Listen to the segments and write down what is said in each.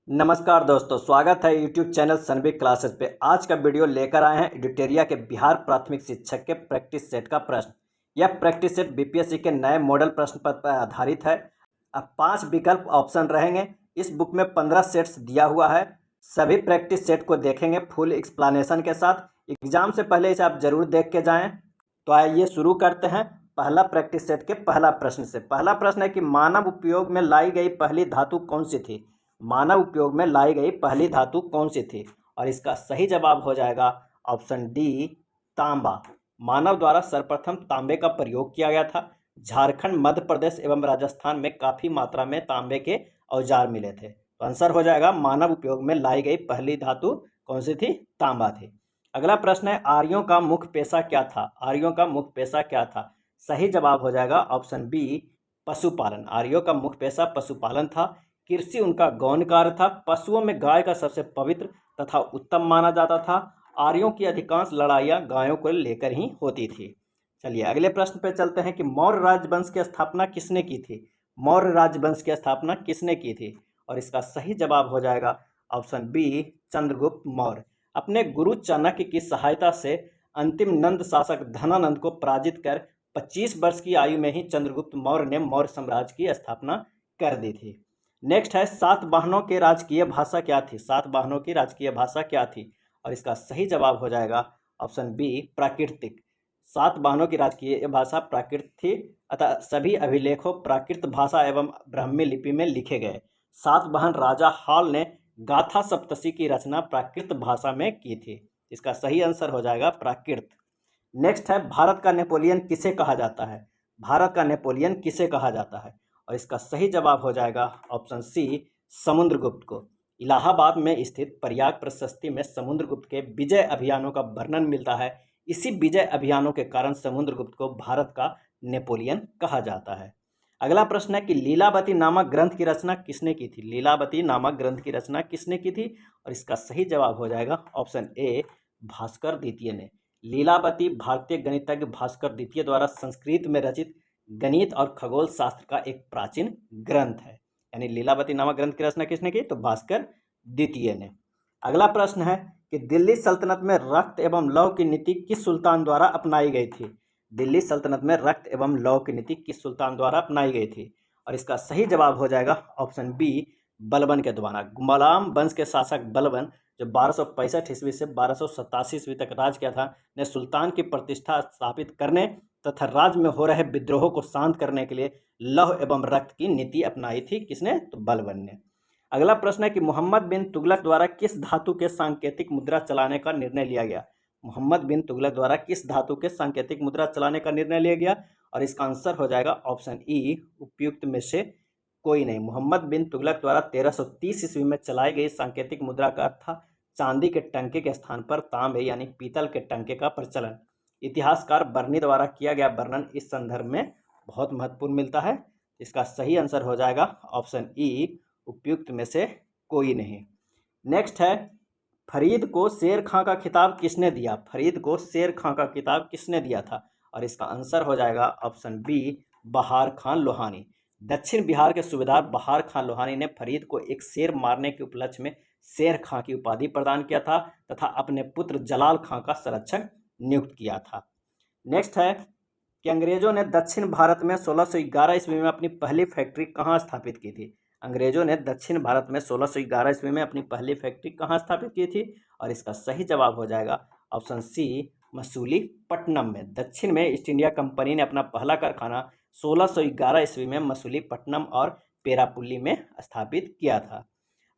नमस्कार दोस्तों, स्वागत है यूट्यूब चैनल सनवी क्लासेस पे। आज का वीडियो लेकर आए हैं एडिटेरिया के बिहार प्राथमिक शिक्षक के प्रैक्टिस सेट का प्रश्न। यह प्रैक्टिस सेट बीपीएससी के नए मॉडल प्रश्न पत्र पर आधारित है। अब 5 विकल्प ऑप्शन रहेंगे। इस बुक में 15 सेट्स दिया हुआ है। सभी प्रैक्टिस सेट को देखेंगे फुल एक्सप्लेनेशन के साथ। एग्जाम से पहले इसे आप जरूर देख के जाएँ। तो आइए शुरू करते हैं पहला प्रैक्टिस सेट के पहला प्रश्न से। पहला प्रश्न है कि मानव उपयोग में लाई गई पहली धातु कौन सी थी। मानव उपयोग में लाई गई पहली धातु कौन सी थी, और इसका सही जवाब हो जाएगा ऑप्शन डी, तांबा। मानव द्वारा सर्वप्रथम तांबे का प्रयोग किया गया था। झारखंड, मध्य प्रदेश एवं राजस्थान में काफी मात्रा में तांबे के औजार मिले थे। तो आंसर हो जाएगा मानव उपयोग में लाई गई पहली धातु कौन सी थी, तांबा थी। अगला प्रश्न है आर्यों का मुख्य पेशा क्या था। आर्यों का मुख्य पेशा क्या था। सही जवाब हो जाएगा ऑप्शन बी, पशुपालन। आर्यों का मुख्य पेशा पशुपालन था। कृषि उनका गौण कार्य था। पशुओं में गाय का सबसे पवित्र तथा उत्तम माना जाता था। आर्यों की अधिकांश लड़ाइयाँ गायों को लेकर ही होती थी। चलिए अगले प्रश्न पे चलते हैं कि मौर्य राजवंश की स्थापना किसने की थी। मौर्य राजवंश की स्थापना किसने की थी, और इसका सही जवाब हो जाएगा ऑप्शन बी, चंद्रगुप्त मौर्य। अपने गुरु चाणक्य की सहायता से अंतिम नंद शासक धनानंद को पराजित कर 25 वर्ष की आयु में ही चंद्रगुप्त मौर्य ने मौर्य साम्राज्य की स्थापना कर दी थी। नेक्स्ट है सातवाहनों के राजकीय भाषा क्या थी। सातवाहनों की राजकीय भाषा क्या थी, और इसका सही जवाब हो जाएगा ऑप्शन बी, प्राकृतिक। सातवाहनों की राजकीय भाषा प्राकृत थी, अतः सभी अभिलेखों प्राकृत भाषा एवं ब्राह्मी लिपि में लिखे गए। सातवाहन राजा हाल ने गाथा सप्तशी की रचना प्राकृत भाषा में की थी। इसका सही आंसर हो जाएगा प्राकृत। नेक्स्ट है भारत का नेपोलियन किसे कहा जाता है। भारत का नेपोलियन किसे कहा जाता है, और इसका सही जवाब हो जाएगा ऑप्शन सी, समुद्रगुप्त को। इलाहाबाद में स्थित प्रयाग प्रशस्ति में समुद्रगुप्त के विजय अभियानों का वर्णन मिलता है। इसी विजय अभियानों के कारण समुद्रगुप्त को भारत का नेपोलियन कहा जाता है। अगला प्रश्न है कि लीलावती नामक ग्रंथ की रचना किसने की थी। लीलावती नामक ग्रंथ की रचना किसने की थी, और इसका सही जवाब हो जाएगा ऑप्शन ए, भास्कर द्वितीय ने। लीलावती भारतीय गणितज्ञ भास्कर द्वितीय द्वारा संस्कृत में रचित गणित और खगोल शास्त्र का एक प्राचीन ग्रंथ है। यानी लीलावती नामक ग्रंथ की रचना किसने की, तो भास्कर द्वितीय ने। अगला प्रश्न है कि दिल्ली सल्तनत में रक्त एवं लौह की नीति किस सुल्तान द्वारा अपनाई गई थी। दिल्ली सल्तनत में रक्त एवं लौह की नीति किस सुल्तान द्वारा अपनाई गई थी, और इसका सही जवाब हो जाएगा ऑप्शन बी, बलबन के द्वारा। गुलाम वंश के शासक बलबन, जो 1265 ईस्वी से 1287 ईस्वी तक राज किया था, ने सुल्तान की प्रतिष्ठा स्थापित करने तथा राज्य में हो रहे विद्रोहों को शांत करने के लिए लौह एवं रक्त की नीति अपनाई थी। किसने, तो बलबन ने। अगला प्रश्न है कि मोहम्मद बिन तुगलक द्वारा किस धातु के सांकेतिक मुद्रा चलाने का निर्णय लिया गया। मोहम्मद बिन तुगलक द्वारा किस धातु के सांकेतिक मुद्रा चलाने का निर्णय लिया गया, और इसका आंसर हो जाएगा ऑप्शन ई, उपयुक्त में से कोई नहीं। मोहम्मद बिन तुगलक द्वारा 1330 ईस्वी में चलाई गई सांकेतिक मुद्रा का अर्थ था चांदी के टंके के स्थान पर तांबे यानी पीतल के टंके का प्रचलन। इतिहासकार बर्नी द्वारा किया गया वर्णन इस संदर्भ में बहुत महत्वपूर्ण मिलता है। इसका सही आंसर हो जाएगा ऑप्शन ई, उपयुक्त में से कोई नहीं। नेक्स्ट है फरीद को शेर खां का खिताब किसने दिया। फरीद को शेर खां का खिताब किसने दिया था, और इसका आंसर हो जाएगा ऑप्शन बी, बहार खां लोहानी। दक्षिण बिहार के सूबेदार बहार खां लोहानी ने फरीद को एक शेर मारने के उपलक्ष्य में शेर खां की उपाधि प्रदान किया था तथा अपने पुत्र जलाल खां का संरक्षक नियुक्त किया था। नेक्स्ट है कि अंग्रेजों ने दक्षिण भारत में 1611 ईस्वी में अपनी पहली फैक्ट्री कहाँ स्थापित की थी। अंग्रेजों ने दक्षिण भारत में 1611 ईस्वी में अपनी पहली फैक्ट्री कहाँ स्थापित की थी, और इसका सही जवाब हो जाएगा ऑप्शन सी, मसूलीपट्टनम में। दक्षिण में ईस्ट इंडिया कंपनी ने अपना पहला कारखाना 1611 ईस्वी में मसूलीपट्टनम और पेरापुल्ली में स्थापित किया था।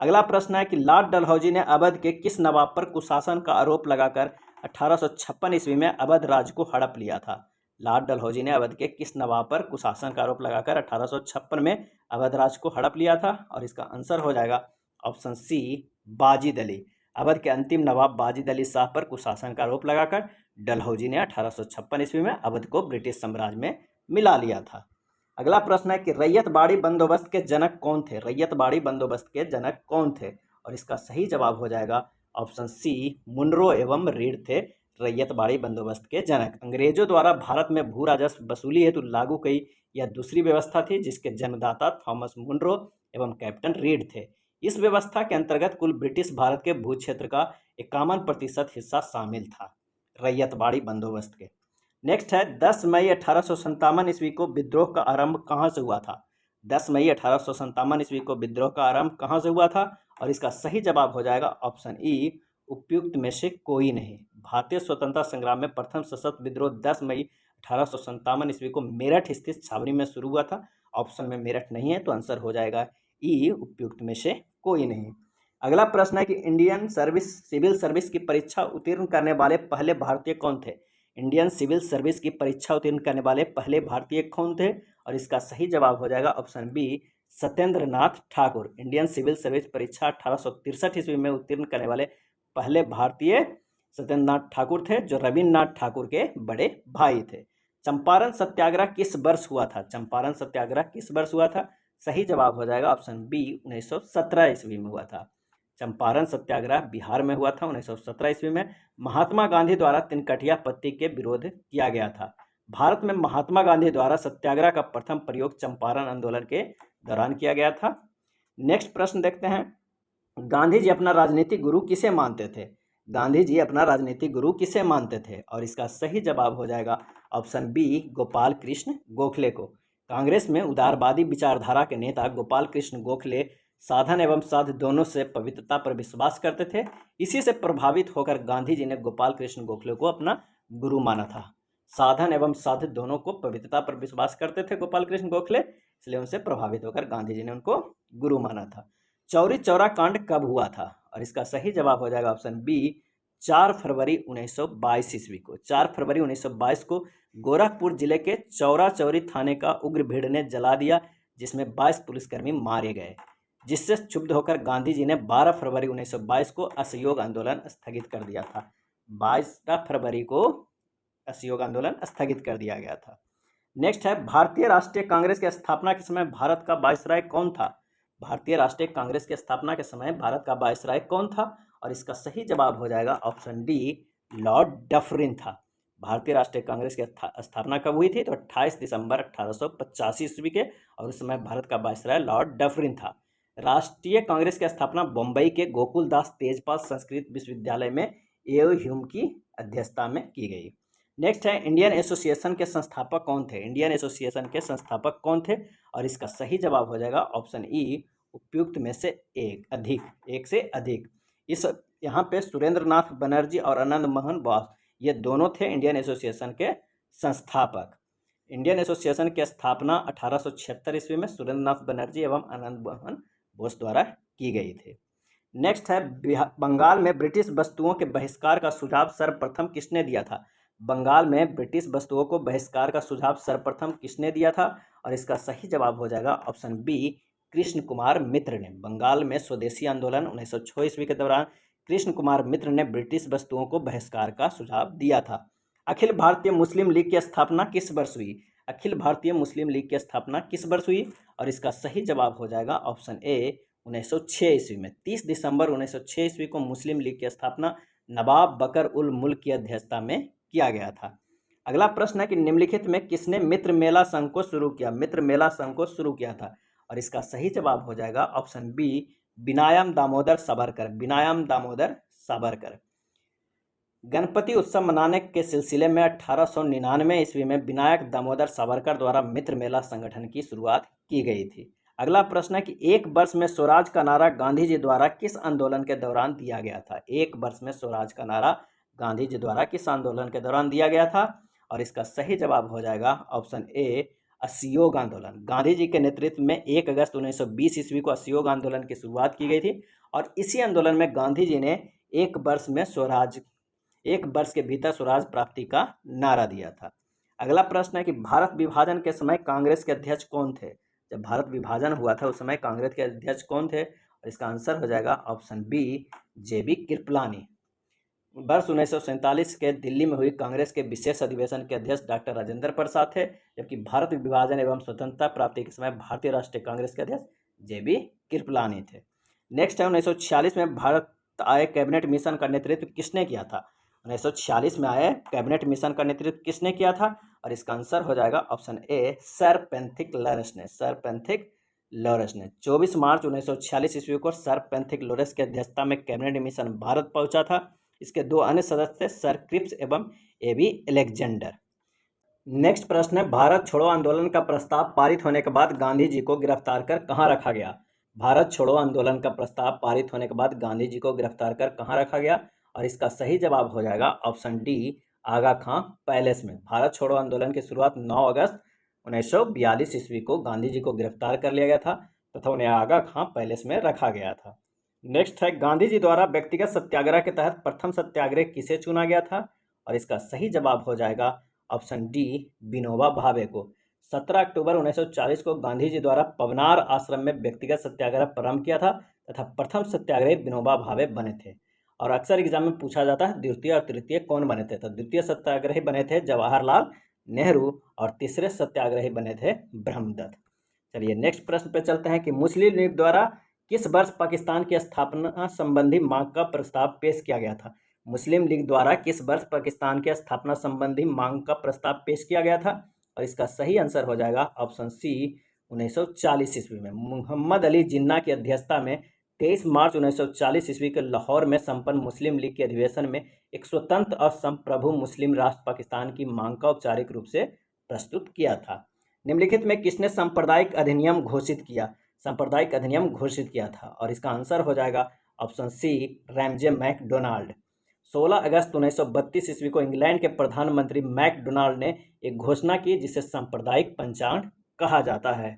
अगला प्रश्न है कि लॉर्ड डलहौजी ने अवध के किस नवाब पर कुशासन का आरोप लगाकर 1856 ईस्वी में अवध राज्य को हड़प लिया था। लॉर्ड डलहौजी ने अवध के किस नवाब पर कुशासन का आरोप लगाकर 1856 में अवध राज्य को हड़प लिया था, और इसका आंसर हो जाएगा ऑप्शन सी, बाजिद अली। अवध के अंतिम नवाब बाजिद अली शाह पर कुशासन का आरोप लगाकर डलहौजी ने 1856 ईस्वी में अवध को ब्रिटिश साम्राज्य में मिला लिया था। अगला प्रश्न है कि रैयतबाड़ी बंदोबस्त के जनक कौन थे। रैयतबाड़ी बंदोबस्त के जनक कौन थे, और इसका सही जवाब हो जाएगा ऑप्शन सी, मुनरो एवं रीड थे रैयतबाड़ी बंदोबस्त के जनक। अंग्रेजों द्वारा भारत में भू राजस्व वसूली हेतु लागू कई यह दूसरी व्यवस्था थी जिसके जन्मदाता थॉमस मुनरो एवं कैप्टन रीड थे। इस व्यवस्था के अंतर्गत कुल ब्रिटिश भारत के भू क्षेत्र का 51% हिस्सा शामिल था रैयतवाड़ी बंदोबस्त के। नेक्स्ट है 10 मई 1857 ईस्वी को विद्रोह का आरंभ कहाँ से हुआ था? 10 मई 1857 ईस्वी को विद्रोह का आरंभ कहाँ से हुआ था? और इसका सही जवाब हो जाएगा ऑप्शन ई, उपयुक्त में से कोई नहीं। भारतीय स्वतंत्रता संग्राम में प्रथम सशस्त्र विद्रोह 10 मई 1857 ईस्वी को मेरठ स्थित छावनी में शुरू हुआ था। ऑप्शन में मेरठ नहीं है तो आंसर हो जाएगा ई, उपयुक्त में से कोई नहीं। अगला प्रश्न है कि इंडियन सिविल सर्विस की परीक्षा उत्तीर्ण करने वाले पहले भारतीय कौन थे? इंडियन सिविल सर्विस की परीक्षा उत्तीर्ण करने वाले पहले भारतीय कौन थे? और इसका सही जवाब हो जाएगा option B, Satyendra Nath Thakur. Indian civil service परीक्षा 1863 ईस्वी में उत्तीर्ण करने वाले पहले भारतीय सत्येंद्र नाथ ठाकुर थे, जो रविन्द्रनाथ ठाकुर के बड़े भाई थे। चंपारण सत्याग्रह किस वर्ष हुआ था? चंपारण सत्याग्रह किस वर्ष हुआ था? सही जवाब हो जाएगा ऑप्शन बी, 1917 ईस्वी में हुआ था। चंपारण सत्याग्रह बिहार में हुआ था 1917 ईस्वी में। महात्मा गांधी द्वारा तिनकटिया पत्ती के विरोध किया गया था। भारत में महात्मा गांधी द्वारा सत्याग्रह का प्रथम प्रयोग चंपारण आंदोलन के दौरान किया गया था। नेक्स्ट प्रश्न देखते हैं, गांधी जी अपना राजनीतिक गुरु किसे मानते थे? गांधी जी अपना राजनीतिक गुरु किसे मानते थे? और इसका सही जवाब हो जाएगा ऑप्शन बी, गोपाल कृष्ण गोखले को। कांग्रेस में उदारवादी विचारधारा के नेता गोपाल कृष्ण गोखले साधन एवं साध्य दोनों से पवित्रता पर विश्वास करते थे। इसी से प्रभावित होकर गांधी जी ने गोपाल कृष्ण गोखले को अपना गुरु माना था। साधन एवं साध्य दोनों को पवित्रता पर विश्वास करते थे गोपाल कृष्ण गोखले, इसलिए उनसे प्रभावित होकर गांधी जी ने उनको गुरु माना था। चौरी चौरा कांड कब हुआ था? और इसका सही जवाब हो जाएगा ऑप्शन बी, 4 फरवरी 1922 ईस्वी को। 4 फरवरी 1922 को गोरखपुर जिले के चौरा चौरी थाने का उग्र भीड़ ने जला दिया, जिसमें 22 पुलिसकर्मी मारे गए, जिससे क्षुब्ध होकर गांधी जी ने 12 फरवरी 1922 को असहयोग आंदोलन स्थगित कर दिया था। 22 फरवरी को असहयोग आंदोलन स्थगित कर दिया गया था। नेक्स्ट है, भारतीय राष्ट्रीय कांग्रेस की स्थापना के समय भारत का वायसराय कौन था? भारतीय राष्ट्रीय कांग्रेस की स्थापना के समय भारत का वायसराय कौन था? और इसका सही जवाब हो जाएगा ऑप्शन डी, लॉर्ड डफरिन था। भारतीय राष्ट्रीय कांग्रेस की स्थापना कब हुई थी? तो 28 दिसंबर 1885 ईस्वी के, और उस समय भारत का वायसराय लॉर्ड डफरिन था। राष्ट्रीय कांग्रेस की स्थापना बम्बई के गोकुलदास तेजपाल संस्कृत विश्वविद्यालय में ए ह्यूम की अध्यक्षता में की गई। नेक्स्ट है, इंडियन एसोसिएशन के संस्थापक कौन थे? इंडियन एसोसिएशन के संस्थापक कौन थे? और इसका सही जवाब हो जाएगा ऑप्शन ई, उपयुक्त में से एक से अधिक। इस यहाँ पे सुरेंद्र नाथ बनर्जी और आनंद मोहन बोस, ये दोनों थे इंडियन एसोसिएशन के संस्थापक। इंडियन एसोसिएशन की स्थापना 1876 ईस्वी में सुरेंद्र नाथ बनर्जी एवं आनंद मोहन बोस द्वारा की गई थी। नेक्स्ट है, बंगाल में ब्रिटिश वस्तुओं के बहिष्कार का सुझाव सर्वप्रथम किसने दिया था? बंगाल में ब्रिटिश वस्तुओं को बहिष्कार का सुझाव सर्वप्रथम किसने दिया था? और इसका सही जवाब हो जाएगा ऑप्शन बी, कृष्ण कुमार मित्र ने। बंगाल में स्वदेशी आंदोलन 1906 ईस्वी के दौरान कृष्ण कुमार मित्र ने ब्रिटिश वस्तुओं को बहिष्कार का सुझाव दिया था। अखिल भारतीय मुस्लिम लीग की स्थापना किस वर्ष हुई? अखिल भारतीय मुस्लिम लीग की स्थापना किस वर्ष हुई? और इसका सही जवाब हो जाएगा ऑप्शन ए, 1906 ईस्वी में। 30 दिसंबर 1906 ईस्वी को मुस्लिम लीग की स्थापना नवाब बकर उल मुल्क की अध्यक्षता में किया गया था। अगला प्रश्न है कि निम्नलिखित में किसने मित्र मेला संघ को शुरू किया? मित्र मेला संघ को शुरू किया था, और इसका सही जवाब हो जाएगा ऑप्शन बी, बिनायम दामोदर सावरकर। बिनायम दामोदर सावरकर। गणपति उत्सव मनाने के सिलसिले में 1899 ईस्वी में विनायक दामोदर सावरकर द्वारा मित्र मेला संगठन की शुरुआत की गई थी। अगला प्रश्न है कि एक वर्ष में स्वराज का नारा गांधी जी द्वारा किस आंदोलन के दौरान दिया गया था? एक वर्ष में स्वराज का नारा गांधी जी द्वारा किस आंदोलन के दौरान दिया गया था? और इसका सही जवाब हो जाएगा ऑप्शन ए, असहयोग आंदोलन। गांधी जी के नेतृत्व में 1 अगस्त 1920 ईस्वी को असहयोग आंदोलन की शुरुआत की गई थी, और इसी आंदोलन में गांधी जी ने एक वर्ष के भीतर स्वराज प्राप्ति का नारा दिया था। अगला प्रश्न है कि भारत विभाजन के समय कांग्रेस के अध्यक्ष कौन थे? जब भारत विभाजन हुआ था उस समय कांग्रेस के अध्यक्ष कौन थे? और इसका आंसर हो जाएगा ऑप्शन बी, जेबी कृपलानी। वर्ष 1947 के दिल्ली में हुई कांग्रेस के विशेष अधिवेशन के अध्यक्ष डॉक्टर राजेंद्र प्रसाद थे, जबकि भारत विभाजन एवं स्वतंत्रता प्राप्ति के समय भारतीय राष्ट्रीय कांग्रेस के अध्यक्ष जेबी कृपलानी थे। नेक्स्ट है, 1946 में भारत आए कैबिनेट मिशन का नेतृत्व किसने किया था? 1946 में आए कैबिनेट मिशन का नेतृत्व किसने किया था? और इसका आंसर हो जाएगा ऑप्शन ए, सर पेंथिक लॉरेंस ने। सर पेंथिक लॉरेंस ने। 24 मार्च 1946 ईस्वी को सर पेंथिक लॉरेंस की अध्यक्षता में कैबिनेट मिशन भारत पहुंचा था। इसके दो अन्य सदस्य थे, सर क्रिप्स एवं एबी अलेक्जेंडर। नेक्स्ट प्रश्न है, भारत छोड़ो आंदोलन का प्रस्ताव पारित होने के बाद गांधी जी को गिरफ्तार कर कहाँ रखा गया? भारत छोड़ो आंदोलन का प्रस्ताव पारित होने के बाद गांधी जी को गिरफ्तार कर कहाँ रखा गया? और इसका सही जवाब हो जाएगा ऑप्शन डी, आगा खां पैलेस में। भारत छोड़ो आंदोलन की शुरुआत 9 अगस्त 1942 ईस्वी को गांधी जी को गिरफ्तार कर लिया गया था तथा उन्हें आगा खां पैलेस में रखा गया था। नेक्स्ट है, गांधी जी द्वारा व्यक्तिगत सत्याग्रह के तहत प्रथम सत्याग्रह किसे चुना गया था? और इसका सही जवाब हो जाएगा ऑप्शन डी, विनोबा भावे को। 17 अक्टूबर 1940 को गांधी जी द्वारा पवनार आश्रम में व्यक्तिगत सत्याग्रह प्रारंभ किया था तथा प्रथम सत्याग्रही विनोबा भावे बने थे। और अक्सर एग्जाम में पूछा जाता है द्वितीय और तृतीय कौन बने थे, तो द्वितीय सत्याग्रही बने थे जवाहरलाल नेहरू और तीसरे सत्याग्रही बने थे ब्रह्मदत्त। चलिए नेक्स्ट प्रश्न पे चलते हैं कि मुस्लिम लीग द्वारा किस वर्ष पाकिस्तान की स्थापना संबंधी मांग का प्रस्ताव पेश किया गया था? मुस्लिम लीग द्वारा किस वर्ष पाकिस्तान की स्थापना संबंधी मांग का प्रस्ताव पेश किया गया था? और इसका सही आंसर हो जाएगा ऑप्शन सी, 1940 ईस्वी में। मोहम्मद अली जिन्ना की अध्यक्षता में 23 मार्च 1940 ईस्वी के लाहौर में संपन्न मुस्लिम लीग के अधिवेशन में एक स्वतंत्र और संप्रभु मुस्लिम राष्ट्र पाकिस्तान की मांग का औपचारिक रूप से प्रस्तुत किया था। निम्नलिखित में किसने सांप्रदायिक अधिनियम घोषित किया? सांप्रदायिक अधिनियम घोषित किया था और इसका आंसर हो जाएगा ऑप्शन सी, रैमजे मैकडोनाल्ड। 16 अगस्त 1932 ईस्वी को इंग्लैंड के प्रधानमंत्री मैकडोनाल्ड ने एक घोषणा की जिसे सांप्रदायिक पंचांग कहा जाता है।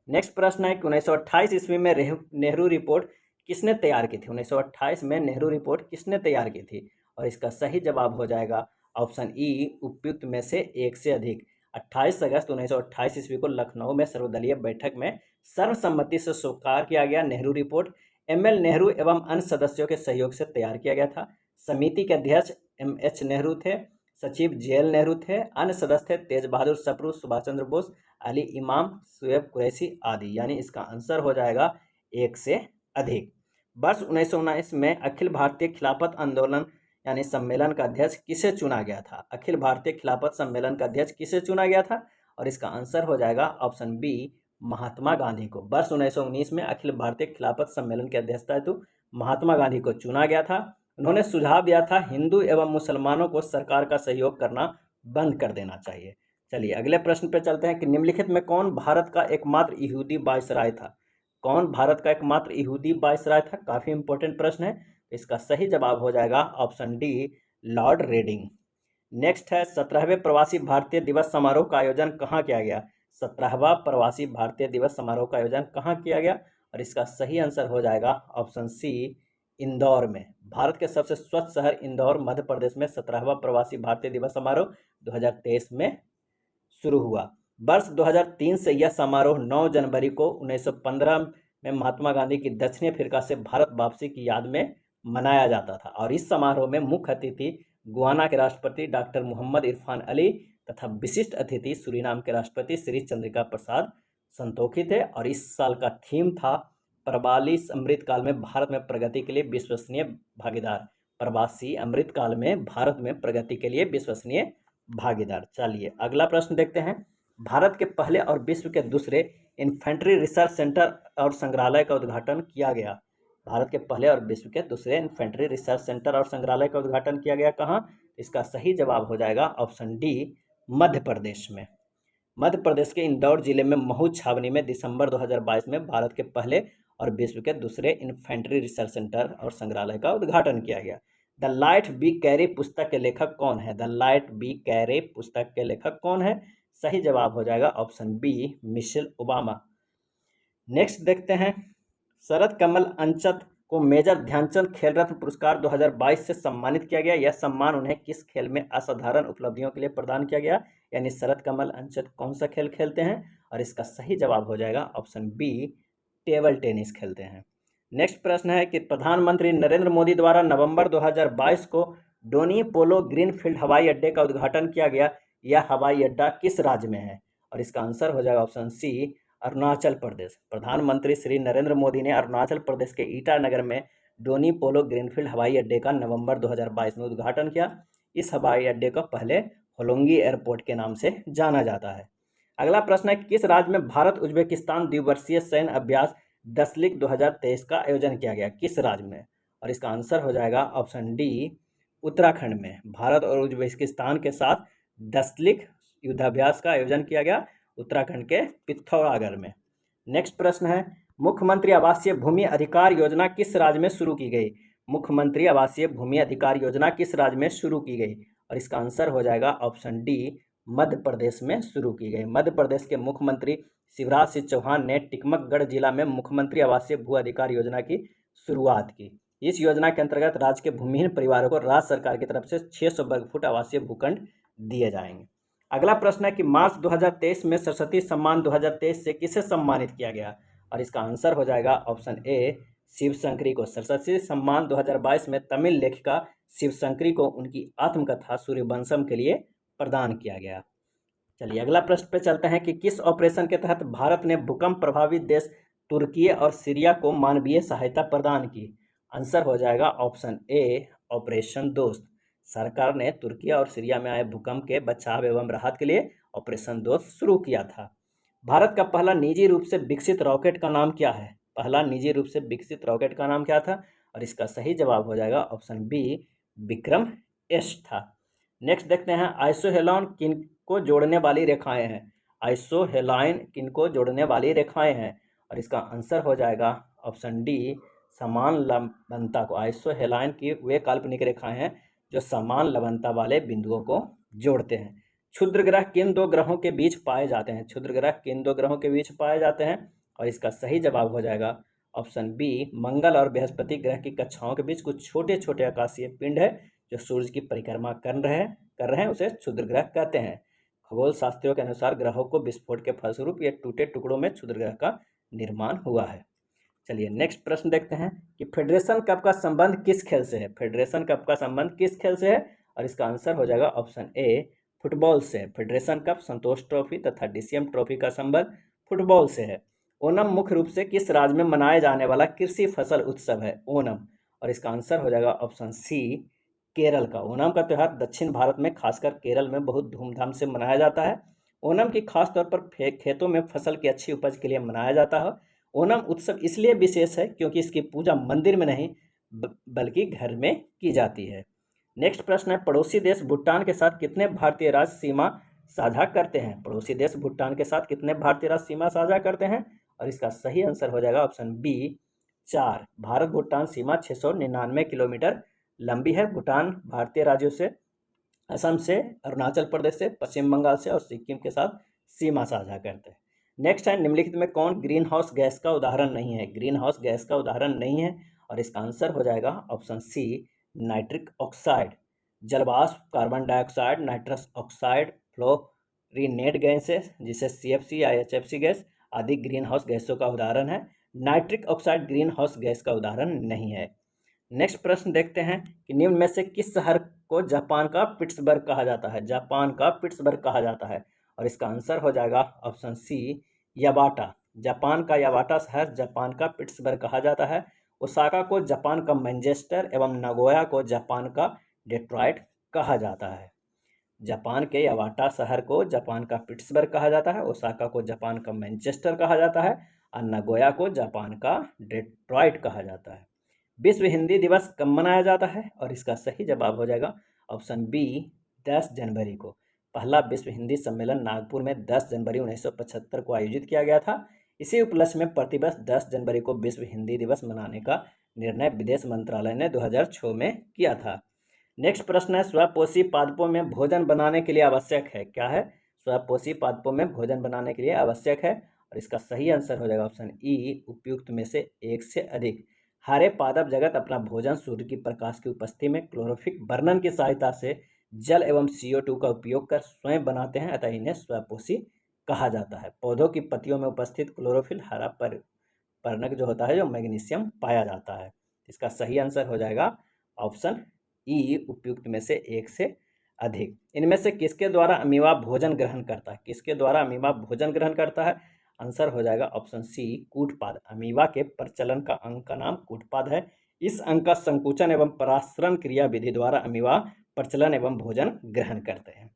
नेक्स्ट प्रश्न है कि 1928 ईस्वी में नेहरू रिपोर्ट किसने तैयार की थी? 1928 में नेहरू रिपोर्ट किसने तैयार की थी? और इसका सही जवाब हो जाएगा ऑप्शन ई, उपयुक्त में से एक से अधिक। 28 अगस्त 1928 ईस्वी को लखनऊ में सर्वदलीय बैठक में सर्वसम्मति से स्वीकार किया गया नेहरू रिपोर्ट एमएल नेहरू एवं अन्य सदस्यों के सहयोग से तैयार किया गया था। समिति के अध्यक्ष एमएच नेहरू थे, सचिव जेएल नेहरू थे, अन्य सदस्य थे तेज बहादुर सप्रू, सुभाष चंद्र बोस, अली इमाम, शुएब कुरैशी आदि। यानी इसका आंसर हो जाएगा एक से अधिक। वर्ष 1919 में अखिल भारतीय खिलाफत आंदोलन यानी सम्मेलन का अध्यक्ष किसे चुना गया था? अखिल भारतीय खिलाफत सम्मेलन का अध्यक्ष किसे चुना गया था? और इसका आंसर हो जाएगा ऑप्शन बी, महात्मा गांधी को। वर्ष 1919 में अखिल भारतीय खिलाफत सम्मेलन के अध्यक्षता हेतु महात्मा गांधी को चुना गया था। उन्होंने सुझाव दिया था हिंदू एवं मुसलमानों को सरकार का सहयोग करना बंद कर देना चाहिए। चलिए अगले प्रश्न पे चलते हैं कि निम्नलिखित में कौन भारत का एकमात्र यहूदी वायसराय था? कौन भारत का एकमात्र यहूदी वायसराय था? काफी इंपॉर्टेंट प्रश्न है। इसका सही जवाब हो जाएगा option D, Lord Reading. Next है 17वें प्रवासी भारतीय दिवस समारोह का आयोजन कहाँ किया गया? 17वां प्रवासी भारतीय दिवस समारोह का आयोजन कहाँ किया गया? और इसका सही आंसर हो जाएगा ऑप्शन सी, इंदौर में। भारत के सबसे स्वच्छ शहर इंदौर मध्य प्रदेश में 17वां प्रवासी भारतीय दिवस समारोह 2023 में शुरू हुआ। वर्ष 2003 से यह समारोह 9 जनवरी को 1915 में महात्मा गांधी की दक्षिण अफ्रीका से भारत वापसी की याद में मनाया जाता था। और इस समारोह में मुख्य अतिथि गुयाना के राष्ट्रपति डॉक्टर मोहम्मद इरफान अली तथा विशिष्ट अतिथि सूरीनाम के राष्ट्रपति श्री चंद्रिका प्रसाद संतोखी थे। और इस साल का थीम था प्रवासी अमृतकाल में भारत में प्रगति के लिए विश्वसनीय भागीदार। प्रवासी अमृतकाल में भारत में प्रगति के लिए विश्वसनीय भागीदार। चलिए अगला प्रश्न देखते हैं। भारत के पहले और विश्व के दूसरे इन्फेंट्री रिसर्च सेंटर और संग्रहालय का उद्घाटन किया गया। भारत के पहले और विश्व के दूसरे इन्फेंट्री रिसर्च सेंटर और संग्रहालय का उद्घाटन किया गया कहाँ? इसका सही जवाब हो जाएगा ऑप्शन डी, मध्य प्रदेश में। मध्य प्रदेश के इंदौर जिले में महू छावनी में दिसंबर 2022 में भारत के पहले और विश्व के दूसरे इन्फेंट्री रिसर्च सेंटर और संग्रहालय का उद्घाटन किया गया। द लाइट बी कैरे पुस्तक के लेखक कौन है? द लाइट बी कैरे पुस्तक के लेखक कौन है? सही जवाब हो जाएगा option B, Michelle Obama. Next देखते हैं, शरद कमल अंचत को मेजर ध्यानचंद खेल रत्न पुरस्कार 2022 से सम्मानित किया गया। यह सम्मान उन्हें किस खेल में असाधारण उपलब्धियों के लिए प्रदान किया गया? यानी शरद कमल अंचत कौन सा खेल खेलते हैं? और इसका सही जवाब हो जाएगा ऑप्शन बी, टेबल टेनिस खेलते हैं। नेक्स्ट प्रश्न है कि प्रधानमंत्री नरेंद्र मोदी द्वारा नवंबर 2022 को डोनी पोलो ग्रीनफील्ड हवाई अड्डे का उद्घाटन किया गया। यह हवाई अड्डा किस राज्य में है? और इसका आंसर हो जाएगा ऑप्शन सी, अरुणाचल प्रदेश। प्रधानमंत्री श्री नरेंद्र मोदी ने अरुणाचल प्रदेश के ईटानगर में डोनी पोलो ग्रीनफील्ड हवाई अड्डे का नवंबर 2022 में उद्घाटन किया। इस हवाई अड्डे को पहले होलोंगी एयरपोर्ट के नाम से जाना जाता है। अगला प्रश्न है, किस राज्य में भारत उज्बेकिस्तान द्विवर्षीय सैन्य अभ्यास दसलिक 2023 का आयोजन किया गया? किस राज्य में? और इसका आंसर हो जाएगा ऑप्शन डी, उत्तराखंड में। भारत और उज्बेकिस्तान के साथ दसलिक युद्धाभ्यास का आयोजन किया गया उत्तराखंड के पिथौरागढ़ में। नेक्स्ट प्रश्न है, मुख्यमंत्री आवासीय भूमि अधिकार योजना किस राज्य में शुरू की गई? मुख्यमंत्री आवासीय भूमि अधिकार योजना किस राज्य में शुरू की गई? और इसका आंसर हो जाएगा ऑप्शन डी, मध्य प्रदेश में शुरू की गई। मध्य प्रदेश के मुख्यमंत्री शिवराज सिंह चौहान ने टिकमगढ़ जिला में मुख्यमंत्री आवासीय भू अधिकार योजना की शुरुआत की। इस योजना के अंतर्गत राज्य के भूमिहीन परिवारों को राज्य सरकार की तरफ से 600 वर्ग फुट आवासीय भूखंड दिए जाएंगे। अगला प्रश्न है कि मार्च 2023 में सरस्वती सम्मान 2023 से किसे सम्मानित किया गया? और इसका आंसर हो जाएगा ऑप्शन ए, शिवशंकरी को। सरस्वती सम्मान 2022 में तमिल लेखिका शिवशंकरी को उनकी आत्मकथा सूर्यवंशम के लिए प्रदान किया गया। चलिए अगला प्रश्न पे चलते हैं कि किस ऑपरेशन के तहत भारत ने भूकंप प्रभावित देश तुर्की और सीरिया को मानवीय सहायता प्रदान की? आंसर हो जाएगा ऑप्शन ए, ऑपरेशन दोस्त। सरकार ने तुर्की और सीरिया में आए भूकंप के बचाव एवं राहत के लिए ऑपरेशन दोस्त शुरू किया था। भारत का पहला निजी रूप से विकसित रॉकेट का नाम क्या है? पहला निजी रूप से विकसित रॉकेट का नाम क्या था? और इसका सही जवाब हो जाएगा ऑप्शन बी, विक्रम एस था। नेक्स्ट देखते हैं, आइसोहेलॉन किन को जोड़ने वाली रेखाएं हैं? आइसोहेलाइन किन को जोड़ने वाली रेखाएं हैं? और इसका आंसर हो जाएगा ऑप्शन डी, समान लवणता को। आइसोहेलाइन की वे काल्पनिक रेखाएं हैं जो समान लवणता वाले बिंदुओं को जोड़ते हैं। क्षुद्र ग्रह किन दो ग्रहों के बीच पाए जाते हैं? क्षुद्र ग्रह किन दो ग्रहों के बीच पाए जाते हैं? और इसका सही जवाब हो जाएगा ऑप्शन बी, मंगल और बृहस्पति ग्रह की कक्षाओं के बीच कुछ छोटे छोटे आकाशीय पिंड है जो सूर्य की परिक्रमा कर रहे हैं उसे क्षुद्र ग्रह कहते हैं। खगोल शास्त्रियों के अनुसार ग्रहों को विस्फोट के फलस्वरूप ये टूटे टुकड़ों में क्षुद्र ग्रह का निर्माण हुआ है। चलिए नेक्स्ट प्रश्न देखते हैं कि फेडरेशन कप का संबंध किस खेल से है? फेडरेशन कप का संबंध किस खेल से है? और इसका आंसर हो जाएगा ऑप्शन ए, फुटबॉल से। फेडरेशन कप, संतोष ट्रॉफी तथा डीसीएम ट्रॉफी का संबंध फुटबॉल से है। ओणम मुख्य रूप से किस राज्य में मनाया जाने वाला कृषि फसल उत्सव है? ओणम। और इसका आंसर हो जाएगा ऑप्शन सी, केरल का। ओणम का त्यौहार दक्षिण भारत में खासकर केरल में बहुत धूमधाम से मनाया जाता है। ओणम की खास तौर पर खेतों में फसल की अच्छी उपज के लिए मनाया जाता है। ओणम उत्सव इसलिए विशेष है क्योंकि इसकी पूजा मंदिर में नहीं बल्कि घर में की जाती है। नेक्स्ट प्रश्न है, पड़ोसी देश भूटान के साथ कितने भारतीय राज्य सीमा साझा करते हैं? पड़ोसी देश भूटान के साथ कितने भारतीय राज्य सीमा साझा करते हैं? और इसका सही आंसर हो जाएगा ऑप्शन बी, 4। भारत भूटान सीमा 699 किलोमीटर लंबी है। भूटान भारतीय राज्यों से असम से, अरुणाचल प्रदेश से, पश्चिम बंगाल से और सिक्किम के साथ सीमा साझा करते हैं। नेक्स्ट है, निम्नलिखित में कौन ग्रीन हाउस गैस का उदाहरण नहीं है? ग्रीन हाउस गैस का उदाहरण नहीं है और इसका आंसर हो जाएगा ऑप्शन सी, नाइट्रिक ऑक्साइड। जलवाष्प, carbon dioxide, nitrous oxide, fluorinate gases जिसे CFC या HFC गैस आदि ग्रीन हाउस गैसों का उदाहरण है। Nitric oxide green house gas का उदाहरण नहीं है। नेक्स्ट प्रश्न देखते हैं कि निम्न में से किस शहर को जापान का पिट्सबर्ग कहा जाता है? जापान का पिट्सबर्ग कहा जाता है और इसका आंसर हो जाएगा ऑप्शन सी, याबाटा। जापान का याबाटा शहर जापान का पिट्सबर्ग कहा जाता है। ओसाका को जापान का मैनचेस्टर एवं नागोया को जापान का डेट्रॉइट कहा जाता है। जापान के याबाटा शहर को जापान का पिट्सबर्ग कहा जाता है, ओसाका को जापान का मैनचेस्टर कहा जाता है और नागोया को जापान का डेट्रॉइट कहा जाता है। विश्व हिंदी दिवस कब मनाया जाता है? और इसका सही जवाब हो जाएगा ऑप्शन बी, 10 जनवरी को। पहला विश्व हिंदी सम्मेलन नागपुर में 10 जनवरी 1975 को आयोजित किया गया था। इसी उपलक्ष्य में प्रतिवर्ष 10 जनवरी को विश्व हिंदी दिवस मनाने का निर्णय विदेश मंत्रालय ने 2006 में किया था। नेक्स्ट प्रश्न है, स्वपोषी पादपों में भोजन बनाने के लिए आवश्यक है? क्या है? स्वपोषी पादपों में भोजन बनाने के लिए आवश्यक है और इसका सही आंसर हो जाएगा ऑप्शन ई, उपयुक्त में से एक से अधिक। हरे पादप जगत अपना भोजन सूर्य की प्रकाश की उपस्थिति में क्लोरोफिल वर्णन की सहायता से जल एवं CO2 का उपयोग कर स्वयं बनाते हैं, अतः इन्हें स्वपोषी कहा जाता है। पौधों की पत्तियों में उपस्थित क्लोरोफिल हरा पर्णक जो होता है जो मैग्नीशियम पाया जाता है। इसका सही आंसर हो जाएगा ऑप्शन ई, उपयुक्त में से एक से अधिक। इनमें से किसके द्वारा अमीबा भोजन ग्रहण करता है? किसके द्वारा अमीबा भोजन ग्रहण करता है? आंसर हो जाएगा ऑप्शन सी, कूटपाद। अमीबा के प्रचलन का अंग का नाम कूटपाद है। इस अंग का संकुचन एवं परासरण क्रिया विधि द्वारा अमीबा प्रचलन एवं भोजन ग्रहण करते हैं।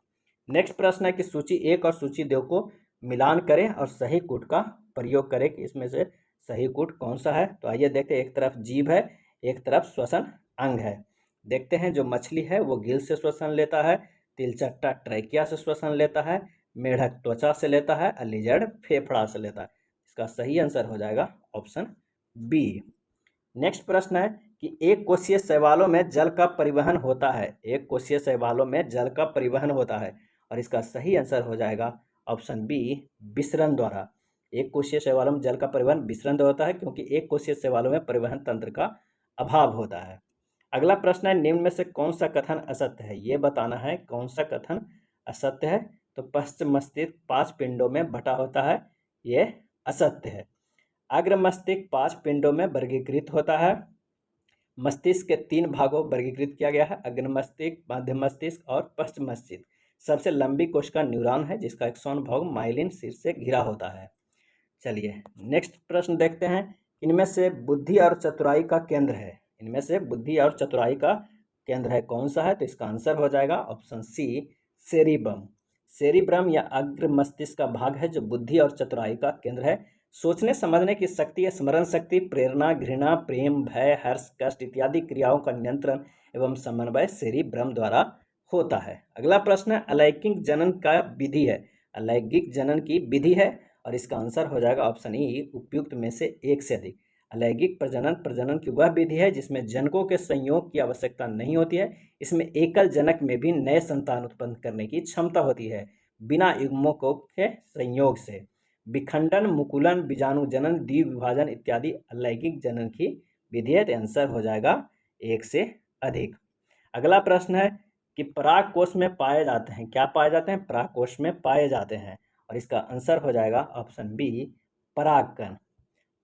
नेक्स्ट प्रश्न है कि सूची 1 और सूची 2 को मिलान करें और सही कूट का प्रयोग करें कि इसमें से सही कूट कौन सा है। तो आइए देखते हैं, एक तरफ जीभ है, एक तरफ श्वसन अंग है। देखते हैं, जो मछली है वो गिल से श्वसन लेता है, तिलचट्टा ट्रैकिया से श्वसन लेता है, मेढक त्वचा से लेता है और लिजर्ड फेफड़ा से लेता है। इसका सही आंसर हो जाएगा ऑप्शन बी। नेक्स्ट प्रश्न है कि एक कोशीय शैवालों में जल का परिवहन होता है। एक कोशीय शैवालों में जल का परिवहन होता है और इसका सही आंसर हो जाएगा ऑप्शन बी, विसरण द्वारा। एक कोशीय शैवालों में जल का परिवहन विसरण द्वारा होता है, क्योंकि एक कोशीय शैवालों में परिवहन तंत्र का अभाव होता है। अगला प्रश्न है, निम्न में से कौन सा कथन असत्य है, ये बताना है कौन सा कथन असत्य है। तो पश्चिम मस्तिष्क 5 पिंडों में बटा होता है, ये असत्य है। अग्र मस्तिष्क 5 पिंडों में वर्गीकृत होता है। मस्तिष्क के 3 भागों वर्गीकृत किया गया है, अग्र मस्तिष्क, मध्य मस्तिष्क और पश्चिम मस्तिष्क। सबसे लंबी कोशिका न्यूरॉन है, जिसका एक्सॉन भाग माइलिन शीर्ष से घिरा होता है। चलिए नेक्स्ट प्रश्न देखते हैं, इनमें से बुद्धि और चतुराई का केंद्र है, इनमें से बुद्धि और चतुराई का केंद्र है कौन सा है। तो इसका आंसर हो जाएगा ऑप्शन सी, सेरिब्रम। सेरिब्रम या अग्र मस्तिष्क का भाग है जो बुद्धि और चतुराई का केंद्र है। सोचने समझने की शक्ति, स्मरण शक्ति, प्रेरणा, घृणा, प्रेम, भय, हर्ष, कष्ट इत्यादि क्रियाओं का नियंत्रण एवं समन्वय सेरिब्रम द्वारा होता है। अगला प्रश्न है, अलैंगिक जनन का विधि है, अलैंगिक जनन की विधि है और इसका आंसर हो जाएगा ऑप्शन ई, उपयुक्त में से एक से अधिक। अलैंगिक प्रजनन प्रजनन की वह विधि है जिसमें जनकों के संयोग की आवश्यकता नहीं होती है। इसमें एकल जनक में भी नए संतान उत्पन्न करने की क्षमता होती है, बिना युग्मकों के संयोग से। विखंडन, मुकुलन, बीजाणु जनन, द्विविभाजन इत्यादि अलैंगिक जनन की विधि है। तो आंसर हो जाएगा एक से अधिक। अगला प्रश्न है कि परागकोश में पाए जाते हैं, क्या पाए जाते हैं, परागकोश में पाए जाते हैं और इसका आंसर हो जाएगा ऑप्शन बी, परागकण।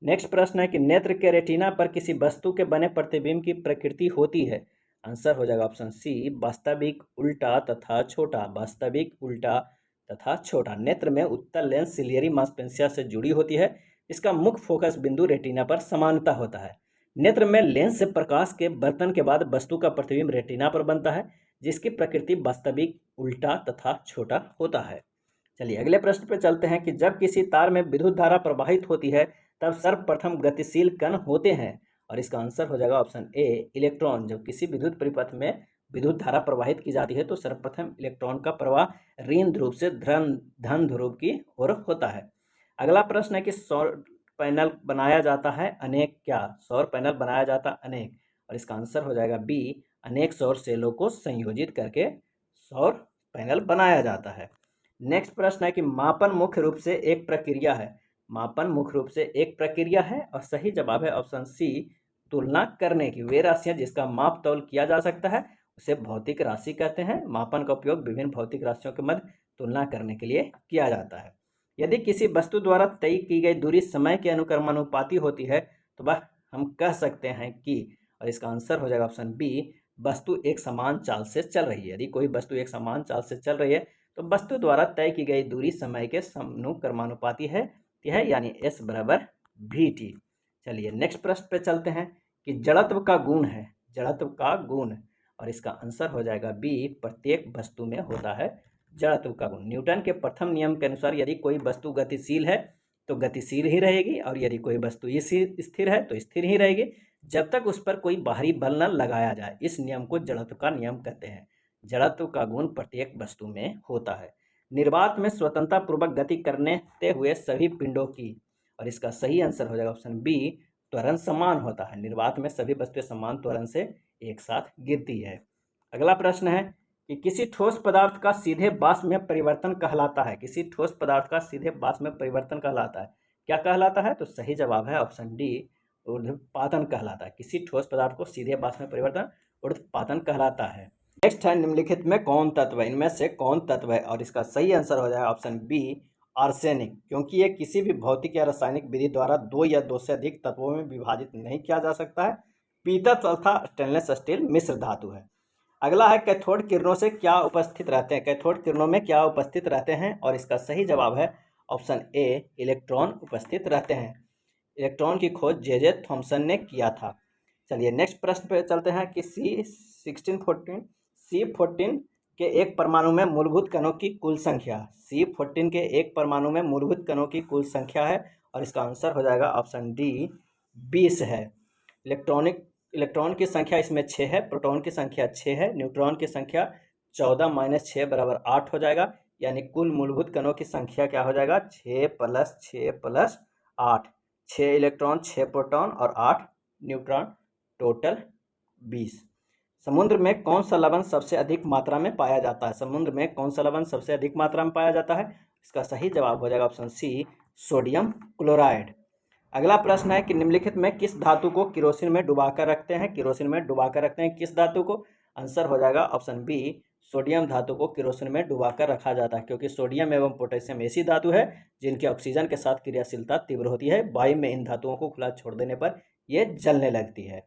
नेक्स्ट प्रश्न है कि नेत्र के रेटिना पर किसी वस्तु के बने प्रतिबिंब की प्रकृति होती है। आंसर हो जाएगा ऑप्शन सी, वास्तविक, उल्टा तथा छोटा। वास्तविक, उल्टा तथा छोटा। नेत्र में उत्तल लेंस सिलियरी मांसपेशिया से जुड़ी होती है। इसका मुख्य फोकस बिंदु रेटिना पर समानता होता है। नेत्र में लेंस से प्रकाश के बर्तन के बाद वस्तु का प्रतिबिंब रेटिना पर बनता है, जिसकी प्रकृति वास्तविक, उल्टा तथा छोटा होता है। चलिए अगले प्रश्न पर चलते हैं कि जब किसी तार में विद्युत धारा प्रवाहित होती है तब सर्वप्रथम गतिशील कण होते हैं और इसका आंसर हो जाएगा ऑप्शन ए, इलेक्ट्रॉन। जब किसी विद्युत परिपथ में विद्युत धारा प्रवाहित की जाती है तो सर्वप्रथम इलेक्ट्रॉन का प्रवाह ऋण ध्रुव से धन ध्रुव की ओर होता है। अगला प्रश्न है कि सौर पैनल बनाया जाता है अनेक, क्या, सौर पैनल बनाया जाता अनेक और इसका आंसर हो जाएगा बी, अनेक सौर सेलों को संयोजित करके सौर पैनल बनाया जाता है। नेक्स्ट प्रश्न है कि मापन मुख्य रूप से एक प्रक्रिया है। मापन मुख्य रूप से एक प्रक्रिया है और सही जवाब है ऑप्शन सी, तुलना करने की। वे राशियां जिसका माप तौल किया जा सकता है उसे भौतिक राशि कहते हैं। मापन का उपयोग विभिन्न भौतिक राशियों के मध्य तुलना करने के लिए किया जाता है। यदि किसी वस्तु द्वारा तय की गई दूरी समय के अनुक्रमानुपाती होती है तो वह हम कह सकते हैं कि, और इसका आंसर हो जाएगा ऑप्शन बी, वस्तु एक समान चाल से चल रही है। यदि कोई वस्तु एक समान चाल से चल रही है तो वस्तु द्वारा तय की गई दूरी समय के अनुक्रमानुपाती है, यानी S बराबर VT। चलिए नेक्स्ट प्रश्न पे चलते हैं कि जड़त्व का गुण है, जड़त्व का गुण और इसका आंसर हो जाएगा बी, प्रत्येक वस्तु में होता है जड़त्व का गुण। न्यूटन के प्रथम नियम के अनुसार यदि कोई वस्तु गतिशील है तो गतिशील ही रहेगी और यदि कोई वस्तु स्थिर है तो स्थिर ही रहेगी जब तक उस पर कोई बाहरी बल न लगाया जाए। इस नियम को जड़त्व का नियम कहते हैं। जड़त्व का गुण प्रत्येक वस्तु में होता है। निर्वात में स्वतंत्रता पूर्वक गति करते हुए सभी पिंडों की, और इसका सही आंसर हो जाएगा ऑप्शन बी, त्वरण समान होता है। निर्वात में सभी वस्तुएं समान त्वरण से एक साथ गिरती है। अगला प्रश्न है कि किसी ठोस पदार्थ का सीधे वाष्प में परिवर्तन कहलाता है। किसी ठोस पदार्थ का सीधे वाष्प में परिवर्तन कहलाता है, क्या कहलाता है। तो सही जवाब है ऑप्शन डी, ऊर्ध्वपातन कहलाता है। किसी ठोस पदार्थ को सीधे वाष्प में परिवर्तन ऊर्ध्वपातन कहलाता है। नेक्स्ट है निम्नलिखित में कौन तत्व है, इनमें से कौन तत्व है और इसका सही आंसर हो जाएगा ऑप्शन बी, आर्सेनिक। क्योंकि ये किसी भी भौतिक या रासायनिक विधि द्वारा 2 या 2 से अधिक तत्वों में विभाजित नहीं किया जा सकता है। पीतल तथा स्टेनलेस स्टील मिश्र धातु है। अगला है कैथोड किरणों से क्या उपस्थित रहते हैं, कैथोड किरणों में क्या उपस्थित रहते हैं और इसका सही जवाब है ऑप्शन ए, इलेक्ट्रॉन उपस्थित रहते हैं। इलेक्ट्रॉन की खोज जे थॉमसन ने किया था। चलिए नेक्स्ट प्रश्न पे चलते हैं कि C14 के एक परमाणु में मूलभूत कणों की कुल संख्या, C14 के एक परमाणु में मूलभूत कणों की कुल संख्या है और इसका आंसर हो जाएगा ऑप्शन डी 20 है। इलेक्ट्रॉन की संख्या इसमें 6 है, प्रोटॉन की संख्या 6 है, न्यूट्रॉन की संख्या 14 - 6 बराबर 8 हो जाएगा, यानी कुल मूलभूत कणों की संख्या क्या हो जाएगा 6 + 6 + 8, 6 इलेक्ट्रॉन 6 प्रोटॉन और 8 न्यूट्रॉन, टोटल 20। समुद्र में कौन सा लवण सबसे अधिक मात्रा में पाया जाता है? समुद्र में कौन सा लवण सबसे अधिक मात्रा में पाया जाता है? इसका सही जवाब हो जाएगा ऑप्शन सी सोडियम क्लोराइड। अगला प्रश्न है कि निम्नलिखित में किस धातु को किरोसिन में डुबाकर रखते हैं? किरोसिन में डुबाकर रखते हैं किस धातु को? आंसर हो जाएगा ऑप्शन बी सोडियम धातु को किरोसिन में डुबाकर रखा जाता है, क्योंकि सोडियम एवं पोटेशियम ऐसी धातु है जिनकी ऑक्सीजन के साथ क्रियाशीलता तीव्र होती है। वायु में इन धातुओं को खुला छोड़ देने पर ये जलने लगती है।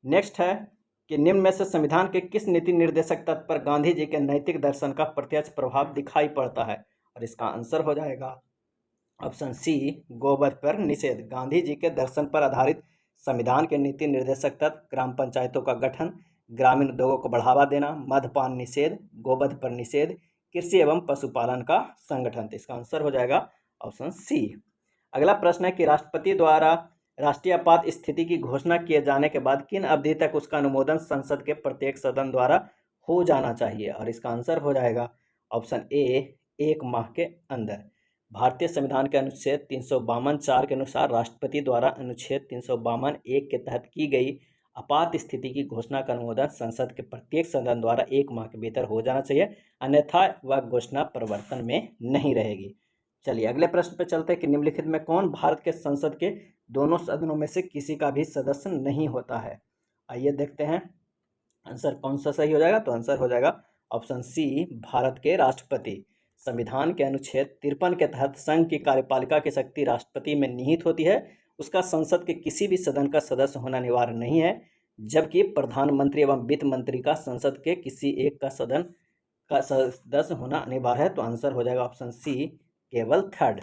नेक्स्ट है कि निम्न में से संविधान के किस नीति निर्देशक तत्व पर गांधी जी के नैतिक दर्शन का प्रत्यक्ष प्रभाव दिखाई पड़ता है? और इसका आंसर हो जाएगा ऑप्शन सी गोवध पर निषेध। गांधी जी के दर्शन पर आधारित संविधान के नीति निर्देशक तत्व ग्राम पंचायतों का गठन, ग्रामीण उद्योगों को बढ़ावा देना, मद्यपान निषेध, गोवध पर निषेध, कृषि एवं पशुपालन का संगठन। तो इसका आंसर हो जाएगा ऑप्शन सी। अगला प्रश्न है कि राष्ट्रपति द्वारा राष्ट्रीय आपात स्थिति की घोषणा किए जाने के बाद किन अवधि तक उसका अनुमोदन संसद के प्रत्येक सदन द्वारा हो जाना चाहिए? और इसका आंसर हो जाएगा ऑप्शन ए 1 माह के अंदर। भारतीय संविधान के अनुच्छेद 352(4) के अनुसार राष्ट्रपति द्वारा अनुच्छेद 352(1) के तहत की गई आपात स्थिति की घोषणा का अनुमोदन संसद के प्रत्येक सदन द्वारा 1 माह के भीतर हो जाना चाहिए, अन्यथा वह घोषणा प्रवर्तन में नहीं रहेगी। चलिए अगले प्रश्न पे चलते हैं कि निम्नलिखित में कौन भारत के संसद के दोनों सदनों में से किसी का भी सदस्य नहीं होता है? आइए देखते हैं आंसर कौन सा सही हो जाएगा। तो आंसर हो जाएगा ऑप्शन सी भारत के राष्ट्रपति। संविधान के अनुच्छेद 53 के तहत संघ की कार्यपालिका की शक्ति राष्ट्रपति में निहित होती है। उसका संसद के किसी भी सदन का सदस्य होना अनिवार्य नहीं है, जबकि प्रधानमंत्री एवं वित्त मंत्री का संसद के किसी एक का सदन का सदस्य होना अनिवार्य है। तो आंसर हो जाएगा ऑप्शन सी केवल 3rd।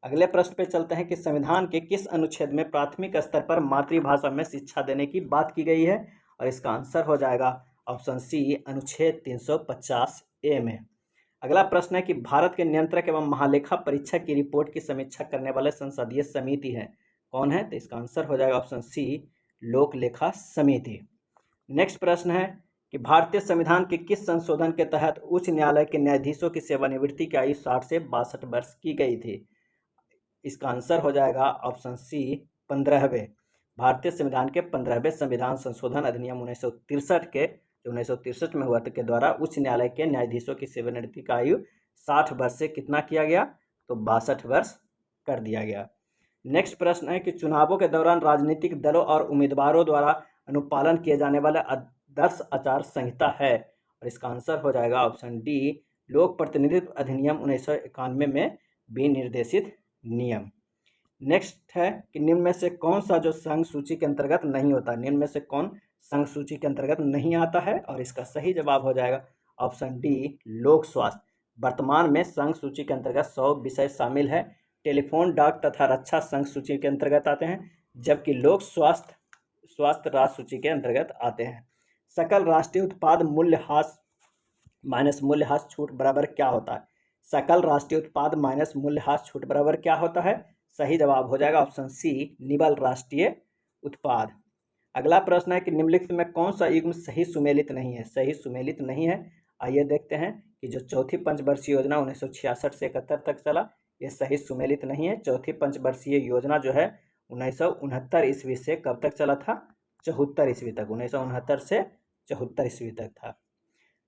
अगले प्रश्न पे चलते हैं कि संविधान के किस अनुच्छेद में प्राथमिक स्तर पर मातृभाषा में शिक्षा देने की बात की गई है? और इसका आंसर हो जाएगा ऑप्शन सी अनुच्छेद 350A में। अगला प्रश्न है कि भारत के नियंत्रक एवं महालेखा परीक्षक की रिपोर्ट की समीक्षा करने वाले संसदीय समिति है कौन है? तो इसका आंसर हो जाएगा ऑप्शन सी लोक लेखा समिति। नेक्स्ट प्रश्न है कि भारतीय संविधान के किस संशोधन के तहत उच्च न्यायालय के न्यायाधीशों की सेवानिवृत्ति की आयु 60 से 62 वर्ष की गई थी? इसका आंसर हो जाएगा ऑप्शन सी 15वें। भारतीय संविधान के 15वें संविधान संशोधन अधिनियम 1963 के जो 1963 में हुआ था के द्वारा उच्च न्यायालय के न्यायाधीशों की सेवानिवृत्ति का आयु 60 वर्ष से कितना किया गया? तो 62 वर्ष कर दिया गया। नेक्स्ट प्रश्न है कि चुनावों के दौरान राजनीतिक दलों और उम्मीदवारों द्वारा अनुपालन किए जाने वाला आदर्श आचार संहिता है? और इसका आंसर हो जाएगा ऑप्शन डी लोक प्रतिनिधित्व अधिनियम 1991 में विनिर्देशित नियम। नेक्स्ट है कि निम्न में से कौन सा जो संघ सूची के अंतर्गत नहीं होता? निम्न में से कौन संघ सूची के अंतर्गत नहीं आता है? और इसका सही जवाब हो जाएगा ऑप्शन डी लोक स्वास्थ्य। वर्तमान में संघ सूची के अंतर्गत 100 विषय शामिल है। टेलीफोन, डाक तथा रक्षा संघ सूची के अंतर्गत आते हैं, जबकि लोक स्वास्थ्य राज्य सूची के अंतर्गत आते हैं। सकल राष्ट्रीय उत्पाद मूल्यह्रास माइनस मूल्यह्रास छूट बराबर क्या होता है? सकल राष्ट्रीय उत्पाद माइनस मूल्यह्रास छूट बराबर क्या होता है? सही जवाब हो जाएगा ऑप्शन सी निबल राष्ट्रीय उत्पाद। अगला प्रश्न है कि निम्नलिखित में कौन सा युग्म सही सुमेलित नहीं है? सही सुमेलित नहीं है। आइए देखते हैं कि जो चौथी पंचवर्षीय योजना 1966 से 71 तक चला, ये सही सुमेलित नहीं है। चौथी पंचवर्षीय योजना जो है 1969 ईस्वी से कब तक चला था? 74 ईस्वी तक। 1969 से 74 ईस्वी तक था।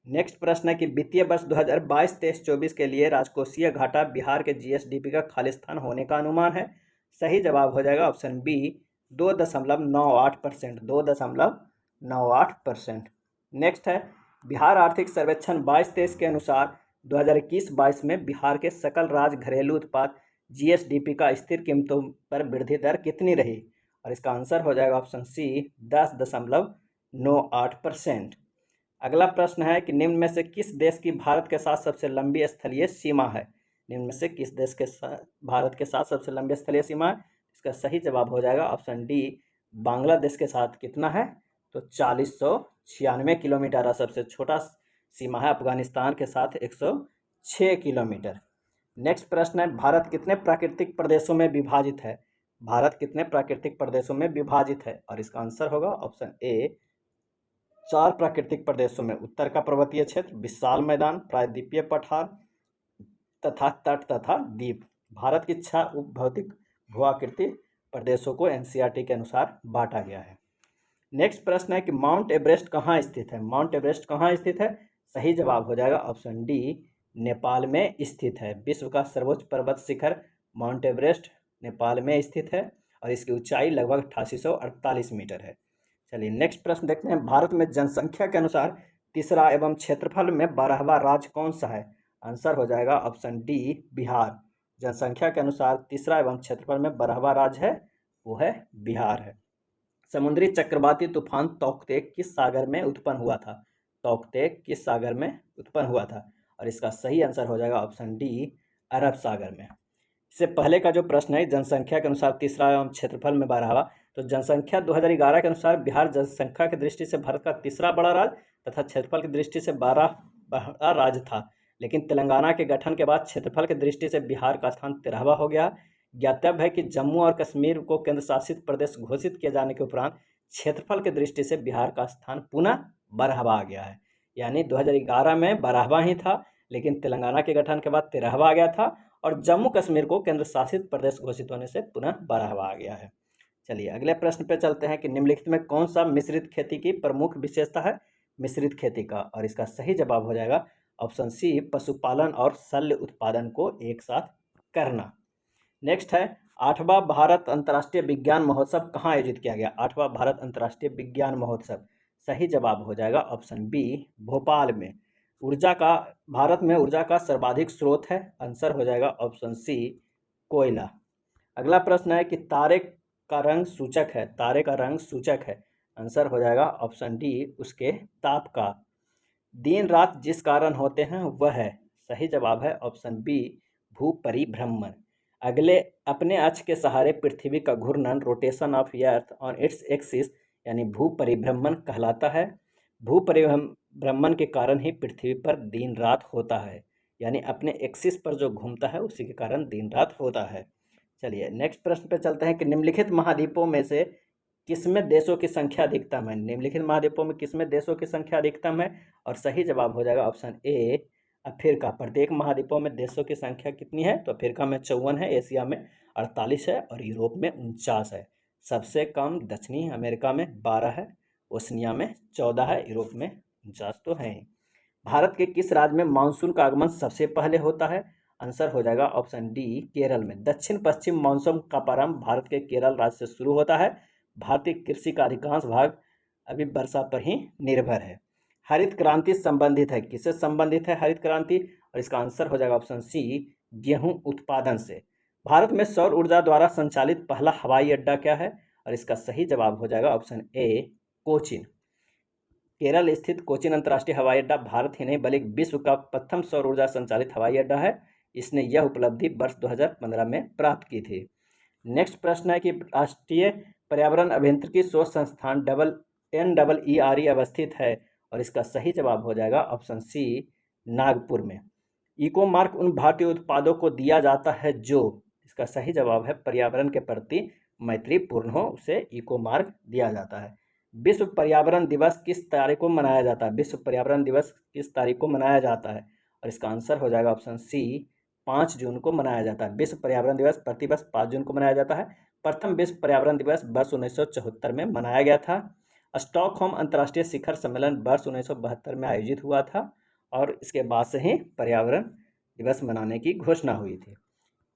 नेक्स्ट प्रश्न है कि वित्तीय वर्ष 2022-23-24 के लिए राजकोषीय घाटा बिहार के जीएसडीपी का खालिस्तान होने का अनुमान है। सही जवाब हो जाएगा ऑप्शन बी 2.98%। 2.98%। नेक्स्ट है बिहार आर्थिक सर्वेक्षण 22-23 के अनुसार 2021-22 में बिहार के सकल राज्य घरेलू उत्पाद जीएसडीपी का स्थिर कीमतों पर वृद्धि दर कितनी रही? और इसका आंसर हो जाएगा ऑप्शन सी 10.98%। अगला प्रश्न है कि निम्न में से किस देश की भारत के साथ सबसे लंबी स्थलीय सीमा है? निम्न में से किस देश के साथ भारत के साथ सबसे लंबी स्थलीय सीमा है? इसका सही जवाब हो जाएगा ऑप्शन डी बांग्लादेश के साथ। कितना है? तो 4096 किलोमीटर है। सबसे छोटा सीमा है अफगानिस्तान के साथ 106 किलोमीटर। नेक्स्ट प्रश्न है, भारत कितने प्राकृतिक प्रदेशों में विभाजित है? भारत कितने प्राकृतिक प्रदेशों में विभाजित है? और इसका आंसर होगा ऑप्शन ए 4 प्राकृतिक प्रदेशों में। उत्तर का पर्वतीय क्षेत्र, विशाल मैदान, प्रायद्वीपीय पठार तथा तट तथा द्वीप। भारत की 6 उपभौतिक भूआकृति प्रदेशों को एनसीईआरटी के अनुसार बांटा गया है। नेक्स्ट प्रश्न है कि माउंट एवरेस्ट कहाँ स्थित है? माउंट एवरेस्ट कहाँ स्थित है? सही जवाब हो जाएगा ऑप्शन डी, नेपाल में स्थित है। विश्व का सर्वोच्च पर्वत शिखर माउंट एवरेस्ट नेपाल में स्थित है और इसकी ऊंचाई लगभग 8848 मीटर है। चलिए नेक्स्ट प्रश्न देखते हैं, भारत में जनसंख्या के अनुसार तीसरा एवं क्षेत्रफल में 12वां राज्य कौन सा है? आंसर हो जाएगा ऑप्शन डी, बिहार। जनसंख्या के अनुसार तीसरा एवं क्षेत्रफल में 12वां राज्य है वो है बिहार है। समुद्री चक्रवाती तूफान तौकते किस सागर में उत्पन्न हुआ था? तौकते किस सागर में उत्पन्न हुआ था? और इसका सही आंसर हो जाएगा ऑप्शन डी, अरब सागर में। इससे पहले का जो प्रश्न है जनसंख्या के अनुसार तीसरा एवं क्षेत्रफल में 12वां, तो जनसंख्या 2011 के अनुसार बिहार जनसंख्या की दृष्टि से भारत का तीसरा बड़ा राज्य तथा क्षेत्रफल की दृष्टि से 12 बड़ा राज्य था। लेकिन तेलंगाना के गठन के बाद क्षेत्रफल की दृष्टि से बिहार का स्थान 13वां हो गया। ज्ञातव्य है कि जम्मू और कश्मीर को केंद्र शासित प्रदेश घोषित किए जाने के उपरांत क्षेत्रफल की दृष्टि से बिहार का स्थान पुनः 12वां आ गया है। यानी 2011 में 12वां ही था, लेकिन तेलंगाना के गठन के बाद 13वां आ गया था और जम्मू कश्मीर को केंद्र शासित प्रदेश घोषित होने से पुनः 12वां आ गया है। चलिए अगले प्रश्न पे चलते हैं कि निम्नलिखित में कौन सा मिश्रित खेती की प्रमुख विशेषता है? मिश्रित खेती का, और इसका सही जवाब हो जाएगा ऑप्शन सी, पशुपालन और शल्य उत्पादन को एक साथ करना। नेक्स्ट है, 8वां भारत अंतर्राष्ट्रीय विज्ञान महोत्सव कहाँ आयोजित किया गया? 8वां भारत अंतर्राष्ट्रीय विज्ञान महोत्सव, सही जवाब हो जाएगा ऑप्शन बी, भोपाल में। ऊर्जा का, भारत में ऊर्जा का सर्वाधिक स्रोत है, आंसर हो जाएगा ऑप्शन सी, कोयला। अगला प्रश्न है कि तारे का रंग सूचक है, तारे का रंग सूचक है, आंसर हो जाएगा ऑप्शन डी, उसके ताप का। दिन रात जिस कारण होते हैं वह है, सही जवाब है ऑप्शन बी, भू परिभ्रमण। अगले अपने अक्ष के सहारे पृथ्वी का घूर्णन rotation of earth on its axis यानी भू परिभ्रमण कहलाता है। भू परिभ्रमण के कारण ही पृथ्वी पर दिन रात होता है, यानी अपने एक्सिस पर जो घूमता है उसी के कारण दिन रात होता है। चलिए नेक्स्ट प्रश्न पे चलते हैं कि निम्नलिखित महाद्वीपों में से किसमें देशों की संख्या अधिकतम है? निम्नलिखित महाद्वीपों में किसमें देशों की संख्या अधिकतम है? और सही जवाब हो जाएगा ऑप्शन ए, अफ्रीका। प्रत्येक महाद्वीपों में देशों की संख्या कितनी है? तो अफ्रीका में 54 है, एशिया में 48 है और यूरोप में 49 है। सबसे कम दक्षिणी अमेरिका में 12 है, ओशनिया में 14 है, यूरोप में 49 तो है। भारत के किस राज्य में मानसून का आगमन सबसे पहले होता है? आंसर हो जाएगा ऑप्शन डी, केरल में। दक्षिण पश्चिम मानसून का प्रारंभ भारत के केरल राज्य से शुरू होता है। भारतीय कृषि का अधिकांश भाग अभी वर्षा पर ही निर्भर है। हरित क्रांति संबंधित है, किससे संबंधित है हरित क्रांति? और इसका आंसर हो जाएगा ऑप्शन सी, गेहूं उत्पादन से। भारत में सौर ऊर्जा द्वारा संचालित पहला हवाई अड्डा क्या है? और इसका सही जवाब हो जाएगा ऑप्शन ए, कोचीन। केरल स्थित कोचीन अंतर्राष्ट्रीय हवाई अड्डा भारत ही नहीं बल्कि विश्व का प्रथम सौर ऊर्जा संचालित हवाई अड्डा है। इसने यह उपलब्धि वर्ष 2015 में प्राप्त की थी। नेक्स्ट प्रश्न है कि राष्ट्रीय पर्यावरण अभियांत्रिकी शोध संस्थान NEERE अवस्थित है, और इसका सही जवाब हो जाएगा ऑप्शन सी, नागपुर में। इको मार्क उन भारतीय उत्पादों को दिया जाता है जो, इसका सही जवाब है पर्यावरण के प्रति मैत्रीपूर्ण हो, उसे इको मार्क दिया जाता है। विश्व पर्यावरण दिवस किस तारीख को मनाया जाता है? विश्व पर्यावरण दिवस किस तारीख को मनाया जाता है? और इसका आंसर हो जाएगा ऑप्शन सी, 5 जून को मनाया जाता है। विश्व पर्यावरण दिवस प्रतिवर्ष 5 जून को मनाया जाता है। प्रथम विश्व पर्यावरण दिवस वर्ष 1974 में मनाया गया था। स्टॉकहोम अंतर्राष्ट्रीय शिखर सम्मेलन वर्ष 1972 में आयोजित हुआ था और इसके बाद से ही पर्यावरण दिवस मनाने की घोषणा हुई थी।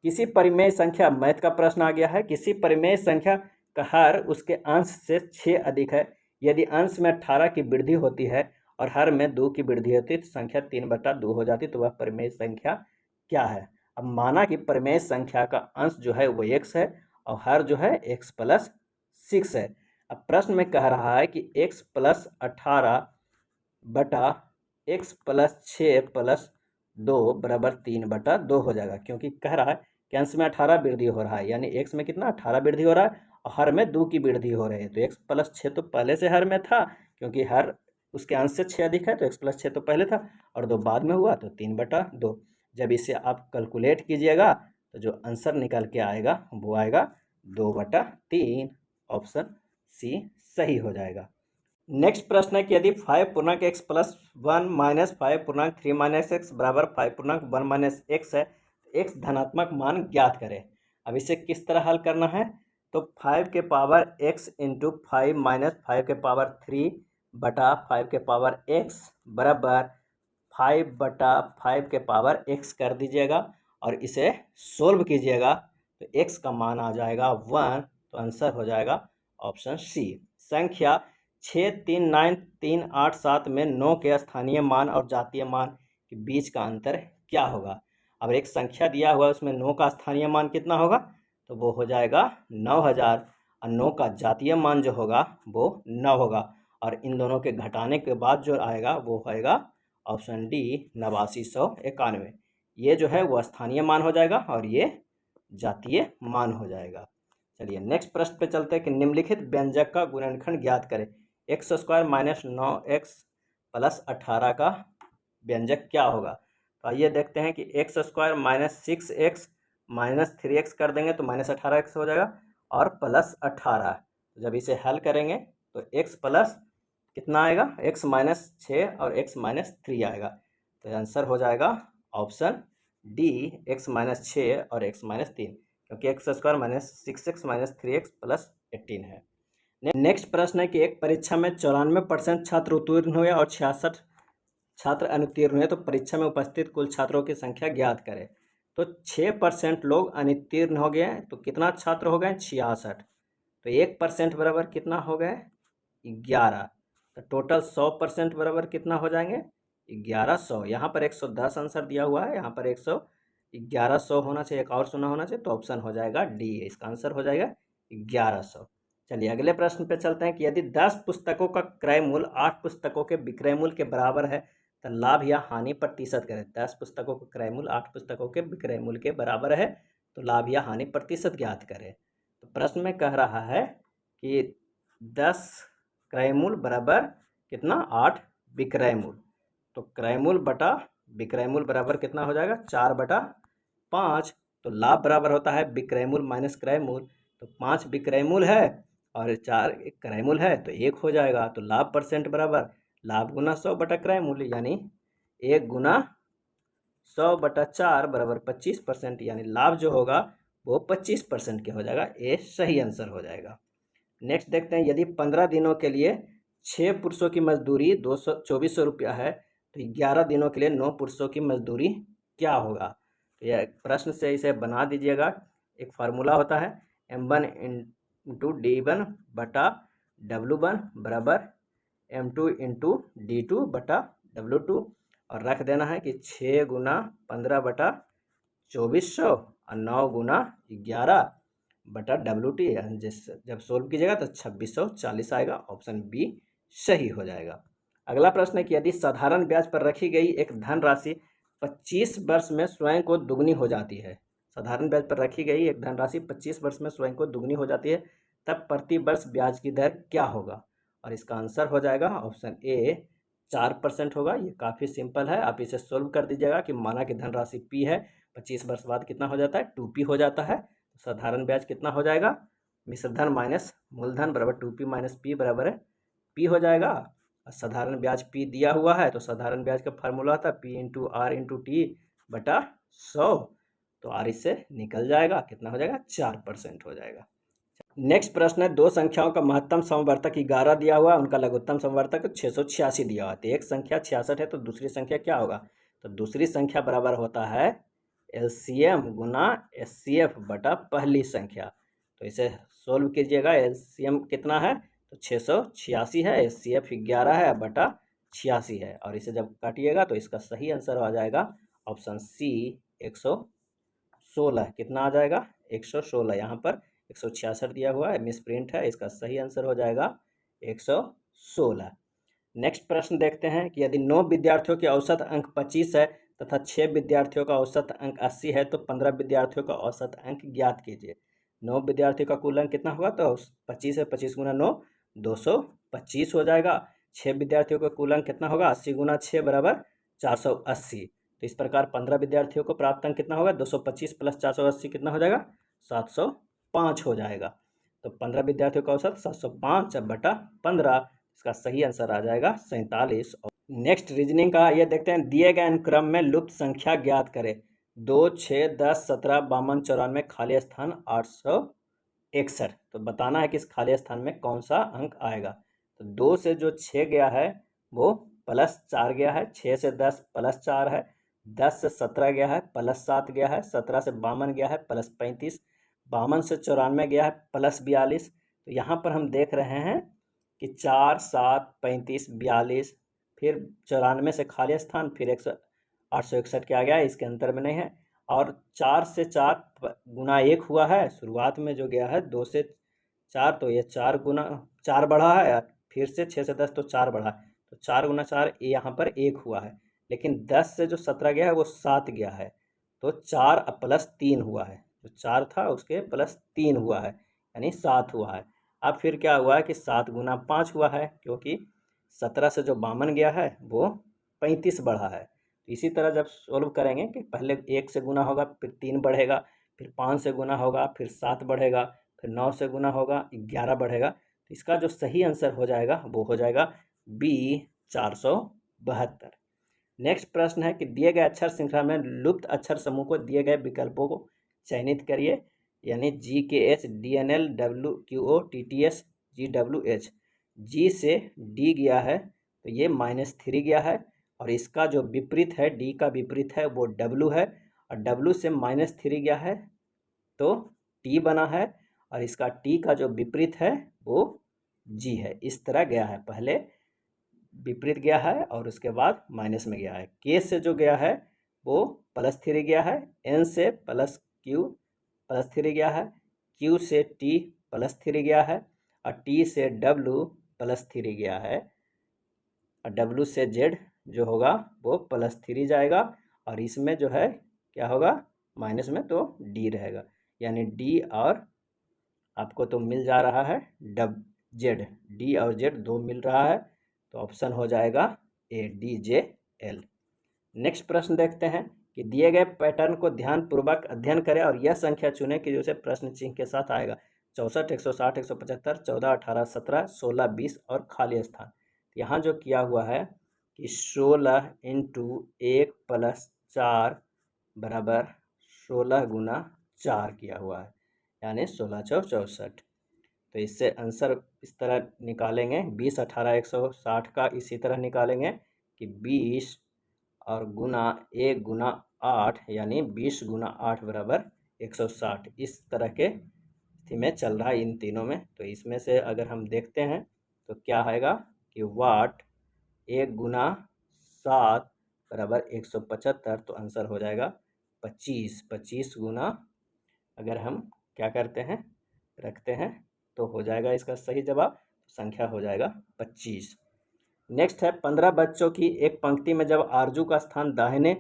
किसी परिमेय संख्या, मैथ का प्रश्न आ गया है, किसी परिमेय संख्या का हर उसके अंश से 6 अधिक है। यदि अंश में 18 की वृद्धि होती है और हर में 2 की वृद्धि होती है तो संख्या 3/2 हो जाती, तो वह परिमेय संख्या क्या है? अब माना कि परिमेय संख्या का अंश जो है वो x है और हर जो है x+6 है। अब प्रश्न में कह रहा है कि x+18 बटा x+6+2 बराबर 3/2 हो जाएगा, क्योंकि कह रहा है कि अंश में 18 वृद्धि हो रहा है, यानी x में कितना 18 वृद्धि हो रहा है और हर में 2 की वृद्धि हो रही है। तो x+6 तो पहले से हर में था, क्योंकि हर उसके अंश से 6 अधिक है तो x प्लस 6 तो पहले था और 2 बाद में हुआ तो 3/2। जब इसे आप कैलकुलेट कीजिएगा तो जो आंसर निकल के आएगा वो आएगा 2/3। ऑप्शन सी सही हो जाएगा। नेक्स्ट प्रश्न है कि यदि 5 पूर्णांक x प्लस 1 माइनस 5 पूर्णांक 3 माइनस एक्स बराबर 5 पूर्णांक 1 माइनस एक्स है तो x धनात्मक मान ज्ञात करें। अब इसे किस तरह हल करना है तो 5 के पावर x इंटू 5 माइनस 5 के पावर 3 बटा 5 के पावर x बराबर 5/5 के पावर x कर दीजिएगा और इसे सोल्व कीजिएगा तो x का मान आ जाएगा 1। तो आंसर हो जाएगा ऑप्शन सी। संख्या 6, 3, 9, 3, 8, 7 में 9 के स्थानीय मान और जातीय मान के बीच का अंतर क्या होगा। अब एक संख्या दिया हुआ है उसमें 9 का स्थानीय मान कितना होगा तो वो हो जाएगा 9000 और 9 का जातीय मान जो होगा वो 9 होगा और इन दोनों के घटाने के बाद जो आएगा वो होएगा ऑप्शन डी 8991। ये जो है वो स्थानीय मान हो जाएगा और ये जातीय मान हो जाएगा। चलिए नेक्स्ट प्रश्न पे चलते हैं कि निम्नलिखित व्यंजक का गुणनखंड ज्ञात करें। x² माइनस 9x प्लस 18 का व्यंजक क्या होगा। तो आइए देखते हैं कि x² minus 6x minus 3x कर देंगे तो माइनस 18x हो जाएगा और प्लस 18। जब इसे हल करेंगे तो x प्लस कितना आएगा x माइनस 6 और x माइनस 3 आएगा। तो आंसर हो जाएगा ऑप्शन डी x माइनस 6 और x माइनस 3 क्योंकि x² minus 6x minus 3x plus 18 है। नेक्स्ट प्रश्न है कि एक परीक्षा में 94% छात्र उत्तीर्ण हुए और 66 छात्र अनुत्तीर्ण हुए तो परीक्षा में उपस्थित कुल छात्रों की संख्या ज्ञात करें। तो 6% लोग अनुत्तीर्ण हो गए तो कितना छात्र हो गए 66। तो 1% बराबर कितना हो गए 11। तो टोटल 100% बराबर कितना हो जाएंगे 1100। यहाँ पर 110 आंसर दिया हुआ है, यहाँ पर 1100 होना चाहिए, एक और 0 होना चाहिए तो ऑप्शन हो जाएगा डी। इसका आंसर हो जाएगा 1100। चलिए अगले प्रश्न पे चलते हैं कि यदि 10 पुस्तकों का क्रय मूल्य 8 पुस्तकों के विक्रय मूल्य के बराबर है तो लाभ या हानि प्रतिशत करें। 10 पुस्तकों का क्रय मूल्य 8 पुस्तकों के विक्रय मूल्य के बराबर है तो लाभ या हानि प्रतिशत ज्ञात करें। तो प्रश्न में कह रहा है कि 10 क्रय मूल्य बराबर कितना 8 विक्रय मूल्य। तो क्रय मूल्य बटा विक्रय मूल्य बराबर कितना हो जाएगा 4/5। तो लाभ बराबर होता है विक्रय मूल्य माइनस क्रय मूल्य। तो 5 विक्रय मूल्य है और 4 क्रय मूल्य है तो 1 हो जाएगा। तो लाभ परसेंट बराबर लाभ गुना 100 बटा क्रय मूल्य यानी 1 गुना 100/4 बराबर 25%। यानी लाभ जो होगा वो 25% के हो जाएगा। ये सही आंसर हो जाएगा। नेक्स्ट देखते हैं यदि 15 दिनों के लिए 6 पुरुषों की मजदूरी 2400 रुपया है तो 11 दिनों के लिए 9 पुरुषों की मजदूरी क्या होगा। तो यह प्रश्न से इसे बना दीजिएगा। एक फार्मूला होता है M1 इंटू D1 बटा W1 बराबर M2 इंटू D2 बटा W2 और रख देना है कि 6 गुना 15 बटा 2400 और 9 गुना 11 बटा WT। जब सोल्व कीजिएगा तो 2640 आएगा। ऑप्शन बी सही हो जाएगा। अगला प्रश्न है कि यदि साधारण ब्याज पर रखी गई एक धनराशि 25 वर्ष में स्वयं को दुगनी हो जाती है। साधारण ब्याज पर रखी गई एक धनराशि 25 वर्ष में स्वयं को दुगनी हो जाती है तब प्रति वर्ष ब्याज की दर क्या होगा। और इसका आंसर हो जाएगा ऑप्शन ए 4% होगा। ये काफ़ी सिंपल है, आप इसे सोल्व कर दीजिएगा कि माना कि धनराशि पी है 25 वर्ष बाद कितना हो जाता है 2p हो जाता है। साधारण ब्याज कितना हो जाएगा मिश्रधन माइनस मूलधन बराबर 2p माइनस पी बराबर है p हो जाएगा। साधारण ब्याज p दिया हुआ है तो साधारण ब्याज का फार्मूला था p into R into T बटा 100। तो आर इससे निकल जाएगा कितना हो जाएगा 4% हो जाएगा। नेक्स्ट प्रश्न है दो संख्याओं का महत्तम समवर्तक 11 दिया हुआ है, उनका लघुत्तम समवर्तक 686 दिया हुआ है। तो एक संख्या 66 है तो दूसरी संख्या क्या होगा। तो दूसरी संख्या बराबर होता है LCM गुना SCF बटा पहली संख्या। तो इसे सोल्व कीजिएगा। LCM कितना है तो 686 है, SCF 11 है बटा 86 है और इसे जब काटिएगा तो इसका सही आंसर आ जाएगा ऑप्शन सी 116। कितना आ जाएगा 116। यहाँ पर 166 दिया हुआ है, मिस प्रिंट है, इसका सही आंसर हो जाएगा 116। नेक्स्ट प्रश्न देखते हैं कि यदि 9 विद्यार्थियों के औसत अंक 25 है तथा 6 विद्यार्थियों का औसत अंक 80 है तो 15 विद्यार्थियों का औसत अंक ज्ञात कीजिए। 9 विद्यार्थियों का कुल अंक कितना होगा तो 25 है, 25 गुना 9 225 हो जाएगा। 6 विद्यार्थियों का कुल अंक कितना होगा, 80 गुना 6 बराबर 480। तो इस प्रकार 15 विद्यार्थियों को प्राप्त अंक कितना होगा, 225 प्लस 480 कितना हो जाएगा, 705 हो जाएगा। तो 15 विद्यार्थियों का औसत 705 बटा 15, इसका सही आंसर आ जाएगा 47। नेक्स्ट रीजनिंग का ये देखते हैं, दिए गए अनुक्रम में लुप्त संख्या ज्ञात करें। 2, 6, 10, 17, 52, 94, खाली स्थान 861। तो बताना है कि इस खाली स्थान में कौन सा अंक आएगा। तो 2 से जो 6 गया है वो +4 गया है, 6 से 10 +4 है, 10 से 17 गया है +7 गया है, 17 से 52 गया है +35, 52 से 94 गया है +42। तो यहाँ पर हम देख रहे हैं कि 4, 7, 35, 42, फिर 94 से खाली स्थान, फिर 861 के आ गया है, इसके अंतर में नहीं है। और 4 से 4 गुना 1 हुआ है, शुरुआत में जो गया है 2 से 4, तो ये 4 गुना 4 बढ़ा है, फिर से 6 से 10 तो 4 बढ़ा, तो 4 गुना 4 यहाँ पर 1 हुआ है। लेकिन 10 से जो 17 गया है वो 7 गया है, तो 4 +3 हुआ है, जो 4 था उसके +3 हुआ है, यानी 7 हुआ है। अब फिर क्या हुआ है कि 7 गुना 5 हुआ है, क्योंकि 17 से जो 52 गया है वो 35 बढ़ा है। इसी तरह जब सोल्व करेंगे कि पहले 1 से गुना होगा, फिर 3 बढ़ेगा, फिर 5 से गुना होगा, फिर 7 बढ़ेगा, फिर 9 से गुना होगा, 11 बढ़ेगा। तो इसका जो सही आंसर हो जाएगा वो हो जाएगा बी 472। नेक्स्ट प्रश्न है कि दिए गए अक्षर श्रृंखला में लुप्त अक्षर समूह को दिए गए विकल्पों को चयनित करिए, यानी GKH, DNL, WQO, TTS, GWH। जी से डी गया है तो ये -3 गया है, और इसका जो विपरीत है, डी का विपरीत है वो डब्लू है, और डब्लू से -3 गया है तो टी बना है, और इसका टी का जो विपरीत है वो जी है। इस तरह गया है, पहले विपरीत गया है और उसके बाद माइनस में गया है। के से जो गया है वो +3 गया है, एन से +Q +3 गया है, क्यू से टी +3 गया है, और टी से डब्लू +3 गया है, और डब्लू से जेड जो होगा वो +3 जाएगा, और इसमें जो है क्या होगा, माइनस में तो डी रहेगा, यानी डी और आपको तो मिल जा रहा है जेड, डी और जेड दो मिल रहा है, तो ऑप्शन हो जाएगा ए, DJL। नेक्स्ट प्रश्न देखते हैं कि दिए गए पैटर्न को ध्यानपूर्वक अध्ययन करें और यह संख्या चुनें कि जो से प्रश्न चिन्ह के साथ आएगा। 64, 160, 175, 14, 18, 17, 16, 20 और खाली स्थान। यहाँ जो किया हुआ है कि 16 × 1 + 4 बराबर 16 गुना 4 किया हुआ है, यानी 16 × 4 = 64। तो इससे आंसर इस तरह निकालेंगे, 20, 18, 160 का इसी तरह निकालेंगे कि 20 और गुना 1 गुना 8, यानी 20 गुना 8 बराबर 160। इस तरह के स्थिति में चल रहा है इन तीनों में। तो इसमें से अगर हम देखते हैं तो क्या आएगा कि वाट 1 गुना 7 बराबर 175, तो आंसर हो जाएगा 25। 25 गुना अगर हम क्या करते हैं, रखते हैं, तो हो जाएगा इसका सही जवाब, संख्या हो जाएगा 25। नेक्स्ट है 15 बच्चों की एक पंक्ति में जब आरजू का स्थान दाहिने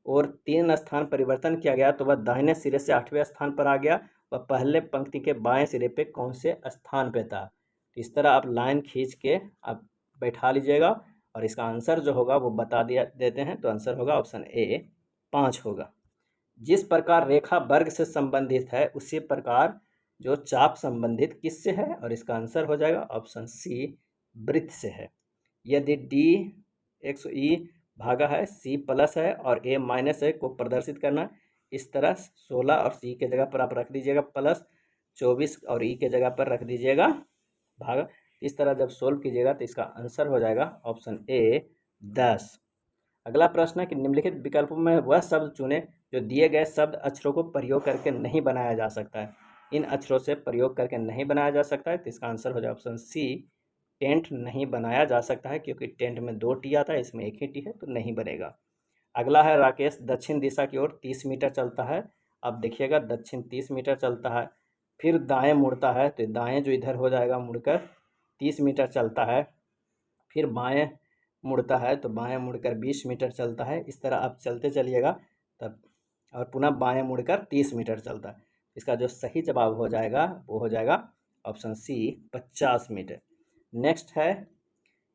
और 3 स्थान परिवर्तन किया गया तो वह दाहिने सिरे से 8वें स्थान पर आ गया, वह पहले पंक्ति के बाएं सिरे पे कौन से स्थान पे था। इस तरह आप लाइन खींच के आप बैठा लीजिएगा, और इसका आंसर जो होगा वो बता दिया देते हैं। तो आंसर होगा ऑप्शन ए 5 होगा। जिस प्रकार रेखा वर्ग से संबंधित है उसी प्रकार जो चाप संबंधित किससे है, और इसका आंसर हो जाएगा ऑप्शन सी वृत्त से है। यदि डी XE भागा है, C प्लस है और A माइनस है को प्रदर्शित करना, इस तरह 16 और C के जगह पर आप रख दीजिएगा प्लस, 24 और E के जगह पर रख दीजिएगा भागा। इस तरह जब सोल्व कीजिएगा तो इसका आंसर हो जाएगा ऑप्शन ए 10। अगला प्रश्न है कि निम्नलिखित विकल्पों में वह शब्द चुने जो दिए गए शब्द अक्षरों को प्रयोग करके नहीं बनाया जा सकता है। इन अक्षरों से प्रयोग करके नहीं बनाया जा सकता है, तो इसका आंसर हो जाए ऑप्शन सी टेंट नहीं बनाया जा सकता है, क्योंकि टेंट में 2 टी आता है, इसमें 1 ही टी है तो नहीं बनेगा। अगला है राकेश दक्षिण दिशा की ओर 30 मीटर चलता है। अब देखिएगा दक्षिण 30 मीटर चलता है, फिर दाएं मुड़ता है, तो दाएं जो इधर हो जाएगा मुड़कर 30 मीटर चलता है, फिर बाएं मुड़ता है तो बाएं मुड़कर 20 मीटर चलता है। इस तरह आप चलते चलिएगा तब, और पुनः बाएं मुड़कर 30 मीटर चलता है। इसका जो सही जवाब हो जाएगा वो हो जाएगा ऑप्शन सी 50 मीटर। नेक्स्ट है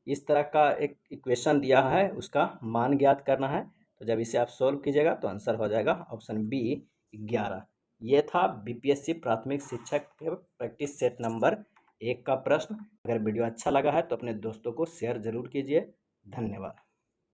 इस तरह का एक इक्वेशन दिया है, उसका मान ज्ञात करना है। तो जब इसे आप सोल्व कीजिएगा तो आंसर हो जाएगा ऑप्शन बी 11। ये था बीपीएससी प्राथमिक शिक्षक के प्रैक्टिस सेट नंबर 1 का प्रश्न। अगर वीडियो अच्छा लगा है तो अपने दोस्तों को शेयर जरूर कीजिए। धन्यवाद।